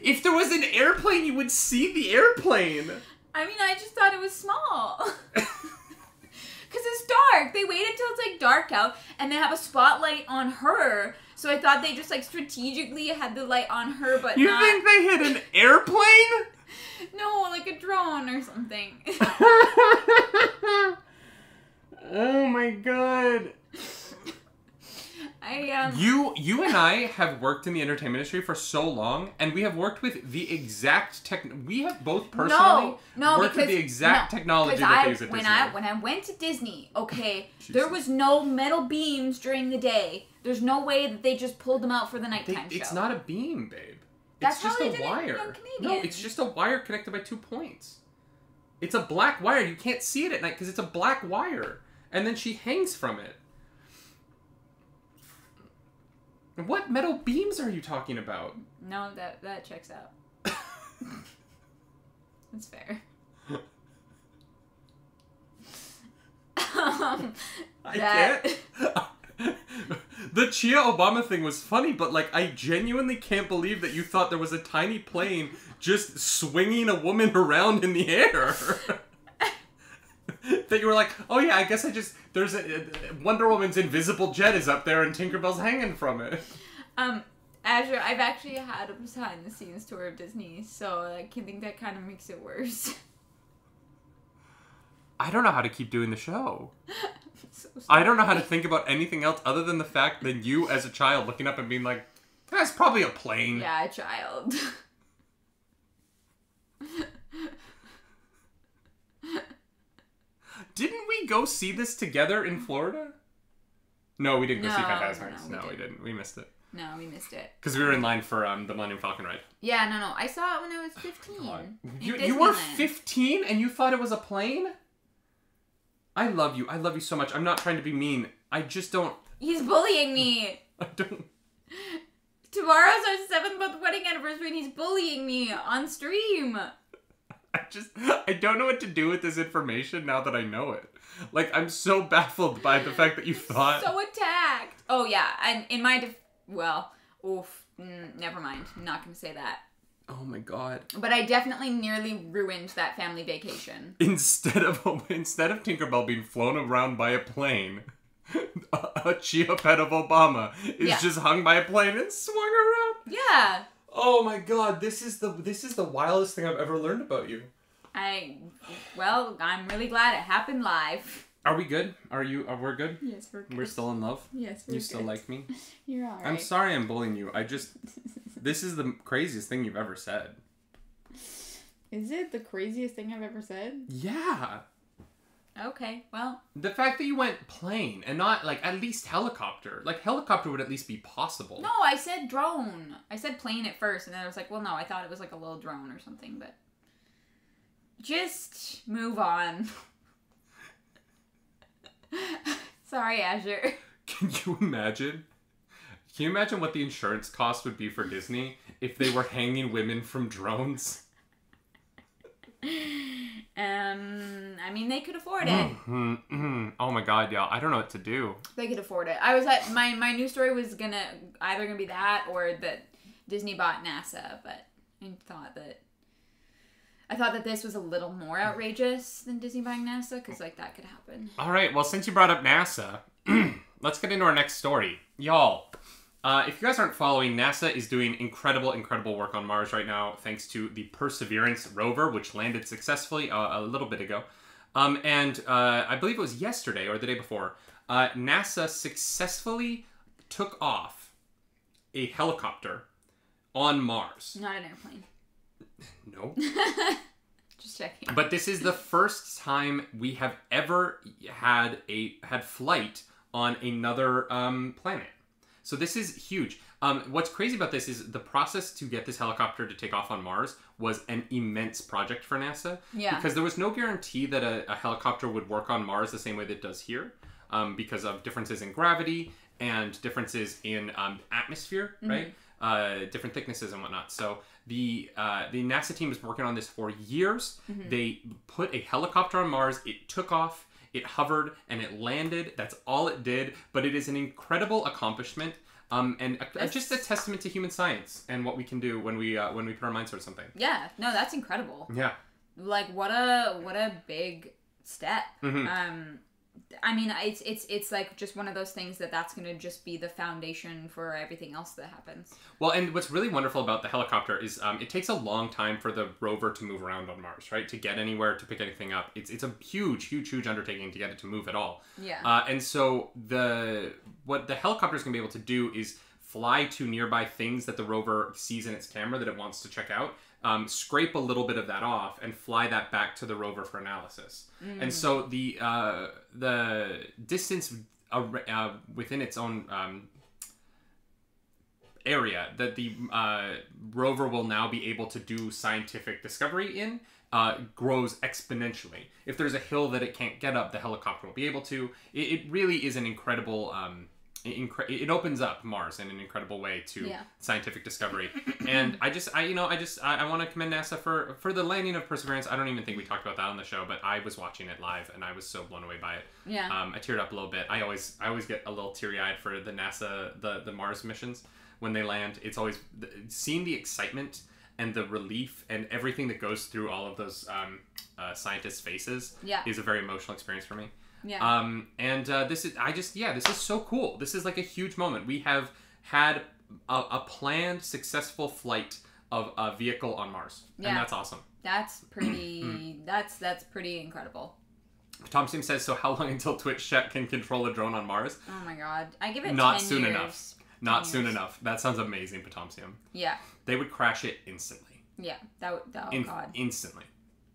If there was an airplane, you would see the airplane. I mean, I just thought it was small. Because it's dark. They waited till it's, like, dark out, and they have a spotlight on her. So I thought they just, like, strategically had the light on her, but You think they hit an airplane? No, like a drone or something. Oh, my God. You and I have worked in the entertainment industry for so long, and we have worked with the exact we have both personally worked with the exact technology that they use at Disney. When I went to Disney, there was no metal beams during the day. There's no way that they just pulled them out for the nighttime show. It's not a beam, babe. That's it's just how a they did wire. It in No, it's just a wire connected by 2 points. It's a black wire. You can't see it at night because it's a black wire. And then she hangs from it. What metal beams are you talking about? No, that checks out. That's fair. I can't. The Chia Obama thing was funny, but, like, I genuinely can't believe that you thought there was a tiny plane just swinging a woman around in the air. That you were like, oh yeah, I guess there's Wonder Woman's invisible jet is up there and Tinkerbell's hanging from it. Azure, I've actually had a behind the scenes tour of Disney, so I can think that kind of makes it worse. I don't know how to keep doing the show. So sorry. I don't know how to think about anything else other than the fact that you as a child looking up and being like, that's probably a plane. Yeah, a child. Didn't we go see this together in Florida? No, we didn't go see Phantasm. No, we didn't. We missed it. No, we missed it. Because we were in line for the Millennium Falcon ride. Yeah, no. I saw it when I was 15. You were 15 and you thought it was a plane? I love you. I love you so much. I'm not trying to be mean. I just don't... He's bullying me. I don't... Tomorrow's our 7th wedding anniversary and he's bullying me on stream. I don't know what to do with this information now that I know it. Like, I'm so baffled by the fact that you thought... So attacked. Oh, yeah. And in my... never mind. I'm not going to say that. Oh, my God. But I definitely nearly ruined that family vacation. Instead of Tinkerbell being flown around by a plane, a Chia pet of Obama is just hung by a plane and swung around. Yeah. Oh my God, this is the wildest thing I've ever learned about you. I'm really glad it happened live. Are we good? We're good? Yes, we're good. We're still in love? Yes, we're good. You still like me? You're alright. I'm sorry I'm bullying you. This is the craziest thing you've ever said. Is it the craziest thing I've ever said? Yeah. Okay, well. The fact that you went plane and not, like, at least helicopter. Like, helicopter would at least be possible. No, I said drone. I said plane at first, and then I was like, well, no, I thought it was like a little drone or something, but... Just move on. Sorry, Azure. Can you imagine what the insurance cost would be for Disney if they were hanging women from drones? I mean, they could afford it. Oh my God, y'all. I don't know what to do. They could afford it. I was at, my news story was either gonna be that or that Disney bought NASA, but I thought that this was a little more outrageous than Disney buying NASA, because, like, that could happen. All right, well, since you brought up NASA, let's get into our next story. Y'all, if you guys aren't following, NASA is doing incredible, incredible work on Mars right now, thanks to the Perseverance rover, which landed successfully a little bit ago. I believe it was yesterday or the day before, NASA successfully took off a helicopter on Mars. Not an airplane. No. Just checking. But this is the first time we have ever had flight on another planet. So this is huge. What's crazy about this is the process to get this helicopter to take off on Mars was an immense project for NASA. Yeah. Because there was no guarantee that a helicopter would work on Mars the same way that it does here. because of differences in gravity and differences in atmosphere, right? Different thicknesses and whatnot. So the NASA team has been working on this for years. They put a helicopter on Mars. It took off, it hovered, and it landed. That's all it did. But it is an incredible accomplishment. And just a testament to human science and what we can do when we put our minds towards something. Yeah, no, that's incredible. Yeah. Like what a big step. I mean, it's like just one of those things that's going to just be the foundation for everything else that happens. Well, and what's really wonderful about the helicopter is it takes a long time for the rover to move around on Mars, right? To get anywhere, to pick anything up. It's a huge undertaking to get it to move at all. Yeah. And so what the helicopter is going to be able to do is fly to nearby things that the rover sees in its camera that it wants to check out. Scrape a little bit of that off and fly that back to the rover for analysis. And so the distance within its own area that the rover will now be able to do scientific discovery in grows exponentially. If there's a hill that it can't get up, the helicopter will be able to. It really is an incredible... it opens up Mars in an incredible way to scientific discovery. And I want to commend NASA for the landing of Perseverance. I don't even think we talked about that on the show, but I was watching it live and I was so blown away by it. Yeah. I teared up a little bit. I always get a little teary-eyed for the NASA, the Mars missions when they land. It's always seeing the excitement and the relief and everything that goes through all of those scientists' faces is a very emotional experience for me. Yeah. This is so cool. This is like a huge moment. We have had a planned successful flight of a vehicle on Mars. Yeah. And that's awesome. That's pretty, that's pretty incredible. Tom Sim says, so how long until Twitch chat can control a drone on Mars? Oh my God. I give it Not 10 soon years. enough. Not soon enough. That sounds amazing, Potomsium. Yeah. They would crash it instantly. Yeah. God. Instantly.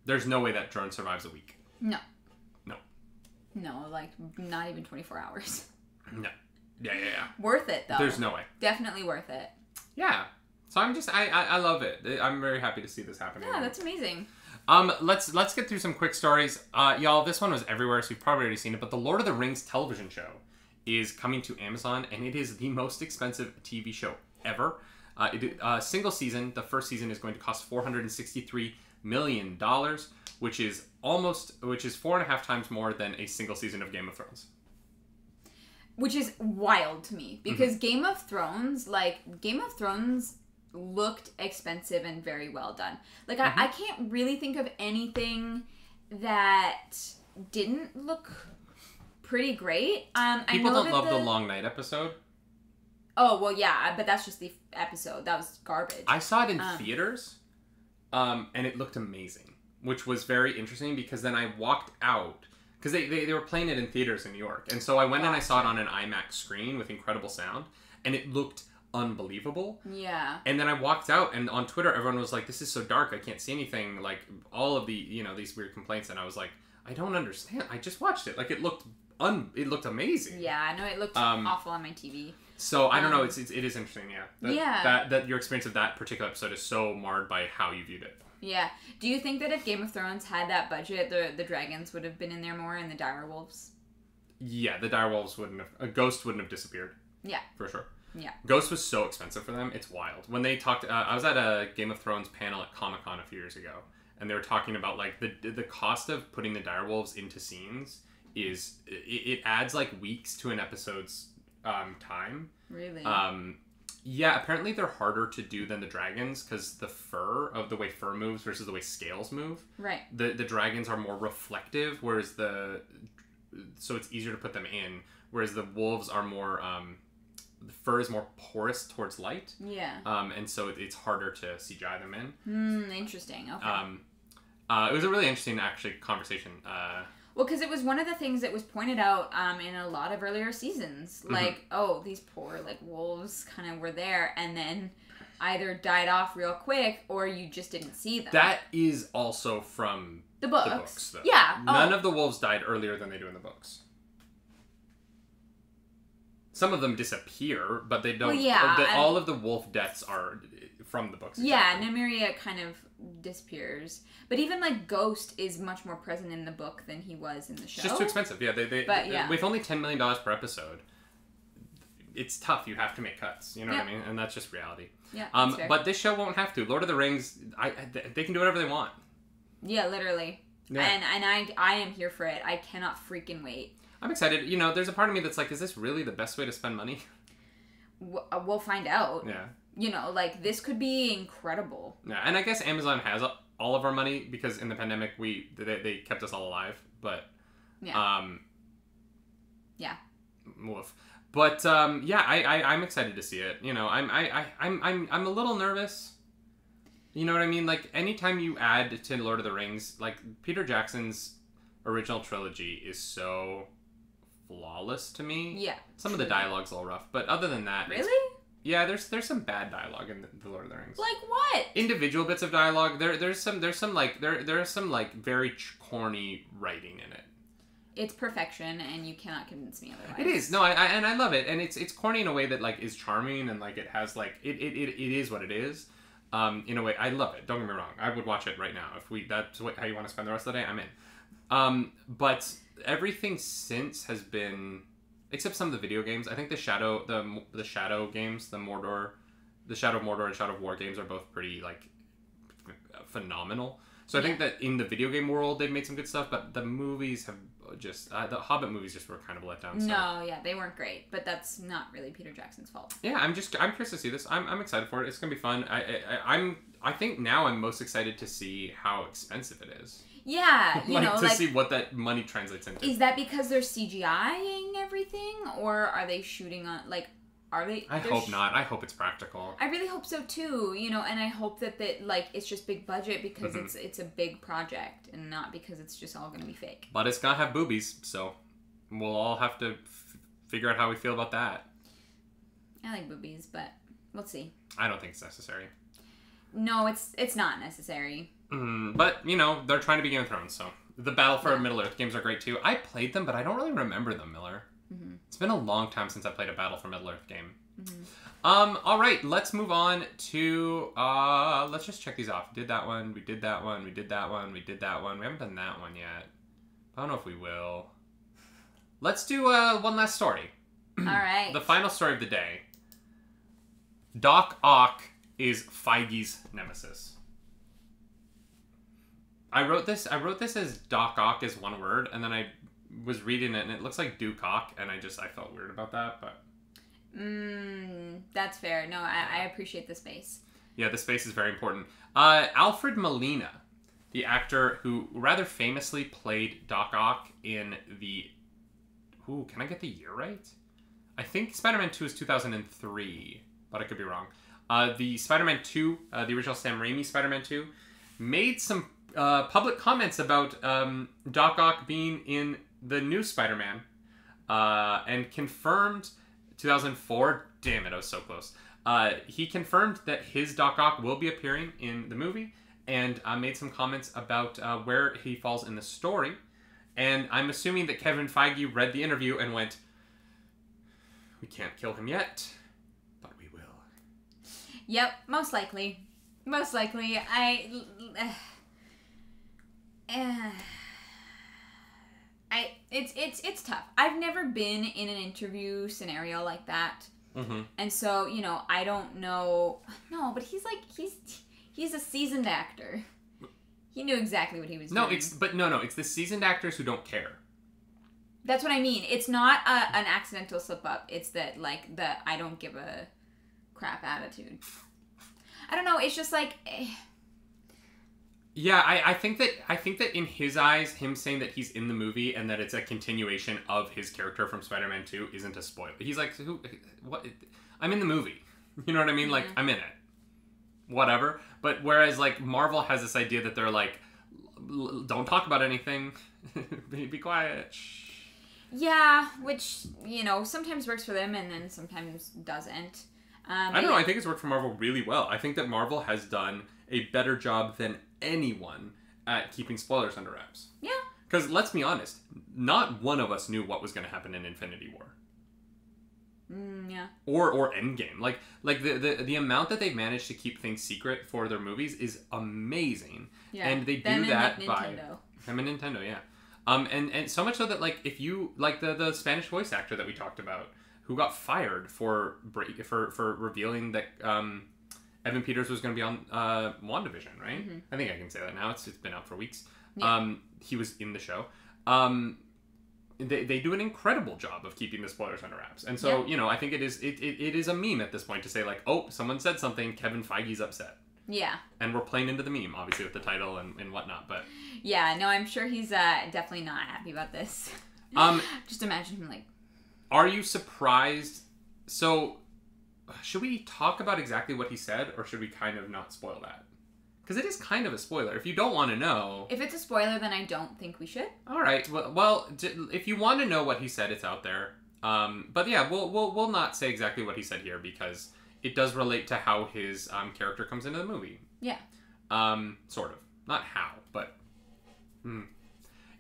There's no way that drone survives a week. No. No, like, not even 24 hours. No. Yeah. Worth it, though. There's no way. Definitely worth it. Yeah. So I love it. I'm very happy to see this happening. Yeah, that's amazing. Let's get through some quick stories. Y'all, this one was everywhere, so you've probably already seen it, but the Lord of the Rings television show is coming to Amazon, and it is the most expensive TV show ever. Single season, the first season is going to cost $463 million, which is 4.5 times more than a single season of Game of Thrones. Which is wild to me, because Game of Thrones looked expensive and very well done. Like, I can't really think of anything that didn't look pretty great. People don't love the Long Night episode. Oh, well, yeah, but that's just the episode. That was garbage. I saw it in theaters, and it looked amazing, which was very interesting because then I walked out, because they were playing it in theaters in New York, and so I went and I saw it on an IMAX screen with incredible sound, and it looked unbelievable. Yeah. And then I walked out, and on Twitter, everyone was like, this is so dark, I can't see anything, like, all of the, these weird complaints, and I was like, I don't understand. I just watched it. Like, it looked amazing. Yeah, I know it looked awful on my TV. So, I don't know, it is interesting, yeah. That your experience of that particular episode is so marred by how you viewed it. Yeah. Do you think that if Game of Thrones had that budget, the dragons would have been in there more and the direwolves? Yeah, the direwolves Ghost wouldn't have disappeared. Yeah. For sure. Yeah. Ghost was so expensive for them, it's wild. When they talked, I was at a Game of Thrones panel at Comic-Con a few years ago, and they were talking about, like, the cost of putting the direwolves into scenes is, it adds, like, weeks to an episode's time. Really? Yeah, apparently they're harder to do than the dragons because the fur way fur moves versus the way scales move. Right. The dragons are more reflective, whereas so it's easier to put them in, whereas the wolves are more, the fur is more porous towards light. Yeah. And so it's harder to CGI them in. Interesting. Okay. It was a really interesting, actually, conversation. Well, because it was one of the things that was pointed out in a lot of earlier seasons. Like, oh, these poor, like, wolves kind of were there and then either died off real quick or you just didn't see them. That is also from the books though. Yeah. None of the wolves died earlier than they do in the books. Some of them disappear, but they don't. Well, yeah. All of the wolf deaths are from the books. Yeah, Exactly. Nymeria kind of disappears. But even, like, Ghost is much more present in the book than he was in the show. It's just too expensive. Yeah, with only $10 million per episode, it's tough. You have to make cuts. You know what I mean? And that's just reality. Yeah, that's fair. But this show won't have to. Lord of the Rings, they can do whatever they want. Yeah, literally. Yeah. And I am here for it. I cannot freaking wait. I'm excited. You know, there's a part of me that's like, is this really the best way to spend money? We'll find out. Yeah. You know, like, this could be incredible. Yeah, and I guess Amazon has all of our money because in the pandemic they kept us all alive. But yeah. Yeah. Woof. But I'm excited to see it. You know, I'm a little nervous. You know what I mean? Like, anytime you add to Lord of the Rings, like, Peter Jackson's original trilogy is so flawless to me. Yeah. Some of the dialogue's a little rough, but other than that, really? Yeah, there's some bad dialogue in the Lord of the Rings. Like what? Individual bits of dialogue. There's some very corny writing in it. It's perfection, and you cannot convince me otherwise. It is. No, I love it, and it's corny in a way that, like, is charming, and, like, it has, like, it is what it is. In a way, I love it. Don't get me wrong. I would watch it right now if that's how you want to spend the rest of the day. I'm in. But everything since has been, except some of the video games. I think the Shadow games, the Shadow of Mordor and Shadow of War games are both pretty, like, phenomenal. So I think that in the video game world they've made some good stuff, but the movies have just the Hobbit movies just were kind of a letdown. So. No, yeah, they weren't great, but that's not really Peter Jackson's fault. Yeah, I'm curious to see this. I'm excited for it. It's gonna be fun. I think now I'm most excited to see how expensive it is. Yeah, to see what that money translates into. Is that because they're CGIing everything, or are they shooting on, like, are they? I hope not. I hope it's practical. I really hope so too. You know, and I hope that like, it's just big budget because it's a big project and not because it's just all gonna be fake. But it's gonna have boobies, so we'll all have to figure out how we feel about that. I like boobies, but we'll see. I don't think it's necessary. No, it's not necessary. But, you know, they're trying to be Game of Thrones, so. The Battle for Middle-earth games are great, too. I played them, but I don't really remember them, Miller. Mm-hmm. It's been a long time since I played a Battle for Middle-earth game. Mm-hmm. All right, let's move on to, let's just check these off. We did that one, we did that one, we did that one, we did that one. We haven't done that one yet. I don't know if we will. Let's do one last story. All right. The final story of the day. Doc Ock is Feige's nemesis. I wrote this as Doc Ock as one word, and then I was reading it, and it looks like Duke Ock, and I felt weird about that, but... That's fair. No, I appreciate the space. Yeah, the space is very important. Alfred Molina, the actor who rather famously played Doc Ock in the... Ooh, can I get the year right? I think Spider-Man 2 is 2003, but I could be wrong. The Spider-Man 2, the original Sam Raimi Spider-Man 2, made some public comments about Doc Ock being in the new Spider-Man, and confirmed 2004. Damn it, I was so close. He confirmed that his Doc Ock will be appearing in the movie, and made some comments about where he falls in the story. And I'm assuming that Kevin Feige read the interview and went, "We can't kill him yet, but we will." Yep, most likely. Most likely. It's tough. I've never been in an interview scenario like that. Mm-hmm. And so, you know, I don't know. No, but he's a seasoned actor. He knew exactly what he was doing. It's the seasoned actors who don't care. That's what I mean. It's not an accidental slip up. It's that, like, the I don't give a crap attitude. I don't know. It's just like... Yeah, I think that in his eyes, him saying that he's in the movie and that it's a continuation of his character from Spider-Man 2 isn't a spoiler. He's like, what? I'm in the movie. You know what I mean? Like, I'm in it. Whatever. But whereas, like, Marvel has this idea that they're like, don't talk about anything. Be quiet. Shh. Yeah, which, you know, sometimes works for them and then sometimes doesn't. I don't know. I think it's worked for Marvel really well. I think that Marvel has done a better job than anyone at keeping spoilers under wraps. Yeah. Because let's be honest, not one of us knew what was going to happen in Infinity War. Yeah. Or Endgame. Like the amount that they've managed to keep things secret for their movies is amazing. Yeah. And they Them do that and, by Nintendo. them and Nintendo, yeah. And so much so that, like, if you like the Spanish voice actor that we talked about, who got fired for revealing that Evan Peters was going to be on WandaVision, right? Mm-hmm. I think I can say that now. It's been out for weeks. Yeah. He was in the show. They do an incredible job of keeping the spoilers under wraps. And so, you know, I think it is a meme at this point to say, like, oh, someone said something, Kevin Feige's upset. Yeah. And we're playing into the meme, obviously, with the title and whatnot, but... Yeah, no, I'm sure he's definitely not happy about this. Just imagine him, like... Are you surprised? So, should we talk about exactly what he said, or should we kind of not spoil that? Because it is kind of a spoiler. If you don't want to know... If it's a spoiler, then I don't think we should. All right. Well, if you want to know what he said, it's out there. But yeah, we'll not say exactly what he said here, because it does relate to how his character comes into the movie. Yeah. Sort of. Not how, but...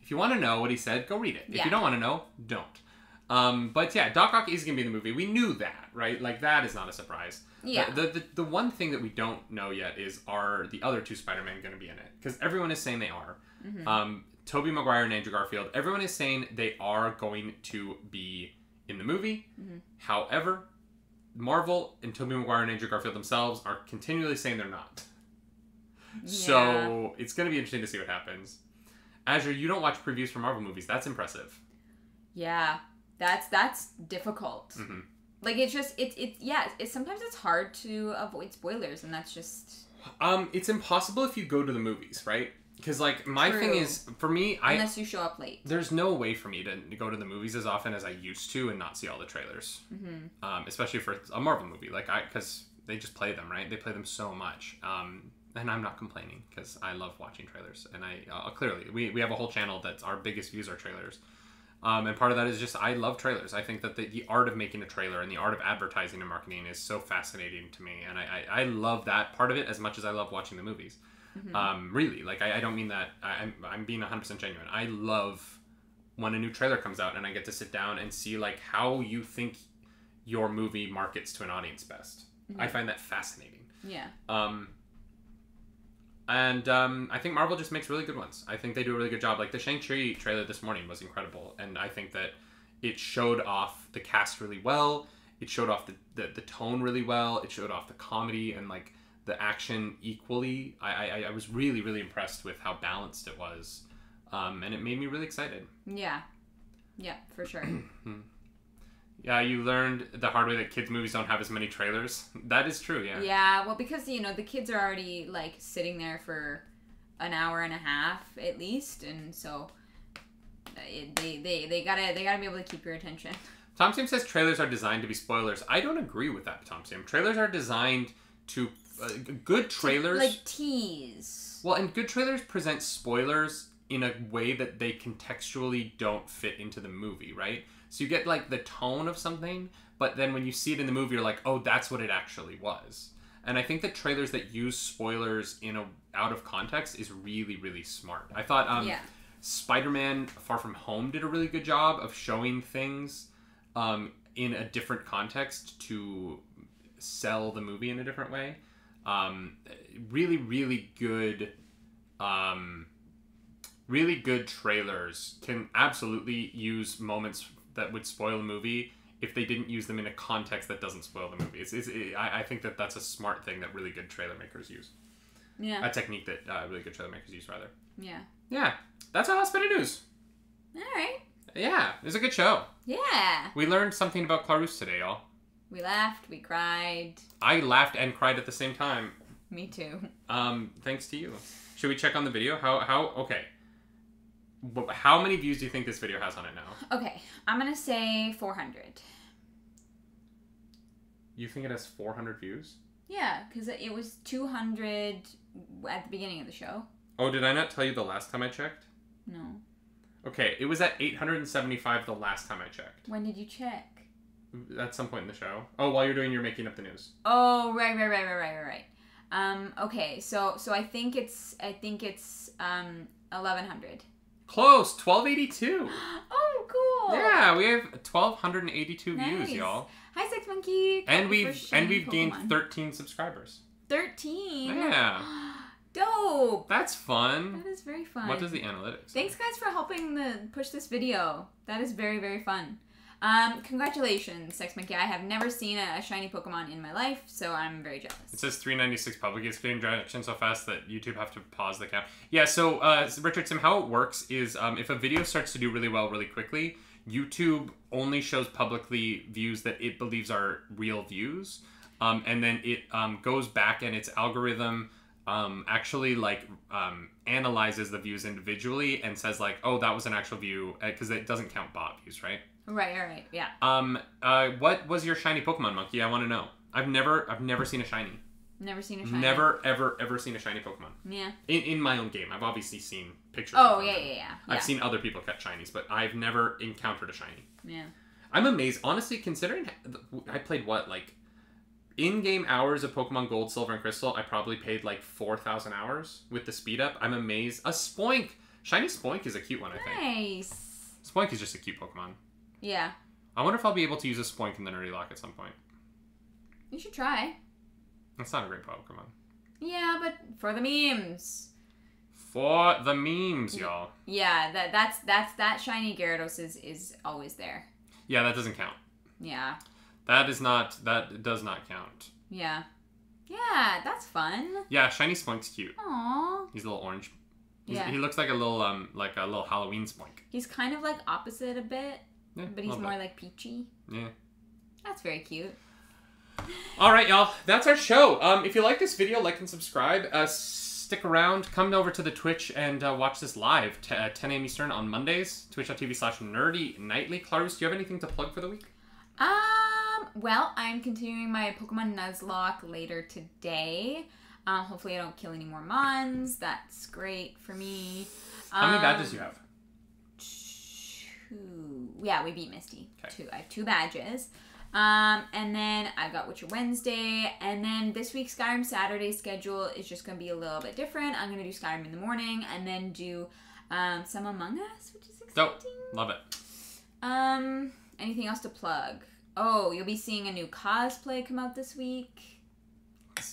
If you want to know what he said, go read it. If you don't want to know, don't. But yeah, Doc Ock is going to be in the movie. We knew that, right? Like, that is not a surprise. Yeah. The one thing that we don't know yet is, are the other two Spider-Man going to be in it? Because everyone is saying they are. Mm-hmm. Tobey Maguire and Andrew Garfield, everyone is saying they are going to be in the movie. Mm-hmm. However, Marvel and Tobey Maguire and Andrew Garfield themselves are continually saying they're not. Yeah. So it's going to be interesting to see what happens. Azure, you don't watch previews for Marvel movies. That's impressive. Yeah, that's difficult. Mm-hmm. Like, it's just, sometimes it's hard to avoid spoilers, and that's just... It's impossible if you go to the movies, right? Because, like, my thing is, for me, unless you show up late. There's no way for me to go to the movies as often as I used to and not see all the trailers. Mm-hmm. Especially for a Marvel movie. Like, because they just play them, right? They play them so much. And I'm not complaining, because I love watching trailers. And clearly, we have a whole channel that's our biggest views are trailers. And part of that is just, I love trailers. I think that the art of making a trailer and the art of advertising and marketing is so fascinating to me. And I love that part of it as much as I love watching the movies. Mm-hmm. Really, like, I don't mean that, I'm being 100% genuine. I love when a new trailer comes out and I get to sit down and see, like, how you think your movie markets to an audience best. Mm-hmm. I find that fascinating. Yeah. And I think Marvel just makes really good ones. I think they do a really good job. Like, the Shang-Chi trailer this morning was incredible. And I think that it showed off the cast really well. It showed off the tone really well. It showed off the comedy and, like, the action equally. I was really, really impressed with how balanced it was. And it made me really excited. Yeah. Yeah, for sure. Yeah, you learned the hard way that kids' movies don't have as many trailers. That is true, yeah. Yeah, well, because, you know, the kids are already, like, sitting there for an hour and a half, at least, and so they gotta be able to keep your attention. Tom Sim says trailers are designed to be spoilers. I don't agree with that, Tom Sim. Trailers are designed to... good trailers... like, tease. Well, and good trailers present spoilers in a way that they contextually don't fit into the movie, right? So you get, like, the tone of something, but then when you see it in the movie, you're like, oh, that's what it actually was. And I think that trailers that use spoilers out of context is really, really smart. I thought Spider-Man Far From Home did a really good job of showing things in a different context to sell the movie in a different way. Really, really good... really good trailers can absolutely use moments that would spoil a movie if they didn't use them in a context that doesn't spoil the movie. I think that that's a smart thing that really good trailer makers use. Yeah. A technique that really good trailer makers use, rather. Yeah. Yeah. That's our last bit of news. All right. Yeah. It was a good show. Yeah. We learned something about Clarus today, y'all. We laughed. We cried. I laughed and cried at the same time. Me too. Thanks to you. Should we check on the video? Okay. How many views do you think this video has on it now? Okay, I'm gonna say 400. You think it has 400 views? Yeah, because it was 200 at the beginning of the show. Oh, did I not tell you the last time I checked? No. Okay, it was at 875 the last time I checked. When did you check? At some point in the show. Oh, while you're making up the news. Oh, right. Okay, so I think it's 1100. Close, 1282. Oh, Yeah, we have 1,282 views, Nice. y'all. Hi, Sex Monkey. And we've gained 13 subscribers. 13. Yeah. Dope. That's fun. That is very fun. What does the analytics say? Thanks, guys, for helping push this video. That is very, very fun. Congratulations, Sex Monkey. I have never seen a shiny Pokemon in my life, so I'm very jealous. It says 396 public. It's getting direction so fast that YouTube have to pause the count. Yeah, so Richard Sim, how it works is if a video starts to do really well really quickly, YouTube only shows publicly views that it believes are real views, and then it goes back and its algorithm actually analyzes the views individually and says like, oh, that was an actual view, because it doesn't count bot views, right? Right, yeah. What was your shiny Pokemon, Monkey? I want to know. I've never seen a shiny. Never seen a shiny. Never, ever seen a shiny Pokemon. Yeah. In my own game. I've obviously seen pictures Oh, of them. yeah. I've seen other people catch shinies, but I've never encountered a shiny. Yeah. I'm amazed. Honestly, considering I played in-game hours of Pokemon Gold, Silver, and Crystal, I probably paid like 4,000 hours with the speed up. I'm amazed. A Spoink. Shiny Spoink is a cute one, I think. Nice. Spoink is just a cute Pokemon. Yeah. I wonder if I'll be able to use a Spoink in the Nerdy Lock at some point. You should try. That's not a great Pokemon. Yeah, but for the memes. For the memes, y'all. Yeah, that shiny Gyarados is always there. Yeah, that doesn't count. Yeah. That does not count. Yeah. Yeah, that's fun. Yeah, shiny Spoink's cute. Aww. He's a little orange. Yeah. He looks like a little Halloween Spoink. He's kind of like opposite a bit, Yeah, but he's more like peachy. Yeah. That's very cute. All right, y'all. That's our show. If you like this video, like and subscribe. Stick around. Come over to the Twitch and watch this live at 10 a.m. Eastern on Mondays. Twitch.tv/nerdynightly. Clarus, do you have anything to plug for the week? Well, I'm continuing my Pokemon Nuzlocke later today. Hopefully I don't kill any more Mons. That's great for me. How many badges do you have? 2. Yeah, we beat Misty. Okay. 2. I have 2 badges. And then I've got Witcher Wednesday. And then this week's Skyrim Saturday schedule is just going to be a little bit different. I'm going to do Skyrim in the morning and then do some Among Us, which is exciting. Dope. Love it. Anything else to plug? Oh, you'll be seeing a new cosplay come out this week.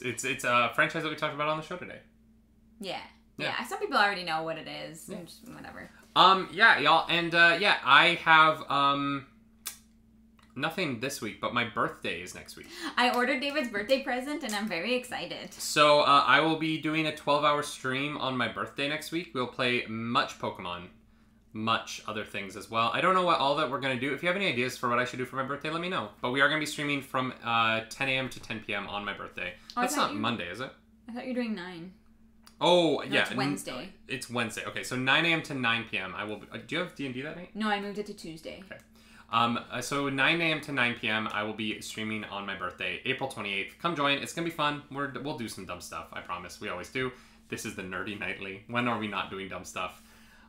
It's a franchise that we talked about on the show today. Yeah. Some people already know what it is. Yeah. Just whatever. Yeah, y'all, and I have nothing this week, but my birthday is next week. I ordered David's birthday present, and I'm very excited. So I will be doing a 12-hour stream on my birthday next week. We'll play much Pokemon, much other things as well. I don't know what all that we're going to do. If you have any ideas for what I should do for my birthday, let me know. But we are going to be streaming from 10 a.m. to 10 p.m. on my birthday. That's not Monday, is it? I thought you were doing 9. Oh, no, yeah. It's Wednesday. It's Wednesday. Okay, so 9 a.m. to 9 p.m. I will be, do you have D&D that night? No, I moved it to Tuesday. Okay. So 9 a.m. to 9 p.m. I will be streaming on my birthday, April 28th. Come join. It's going to be fun. We'll do some dumb stuff. I promise. We always do. This is the Nerdy Nightly. When are we not doing dumb stuff?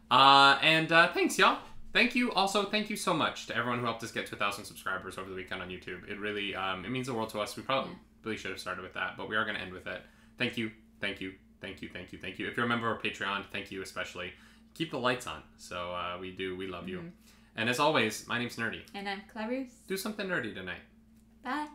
Thanks, y'all. Thank you. Also, thank you so much to everyone who helped us get to 1,000 subscribers over the weekend on YouTube. It really, it means the world to us. We probably should have started with that, but we are going to end with it. Thank you. Thank you. Thank you. Thank you. Thank you. If you're a member of our Patreon, thank you especially. Keep the lights on. So, we love you. And as always, my name's Nerdy. And I'm Clarus. Do something nerdy tonight. Bye.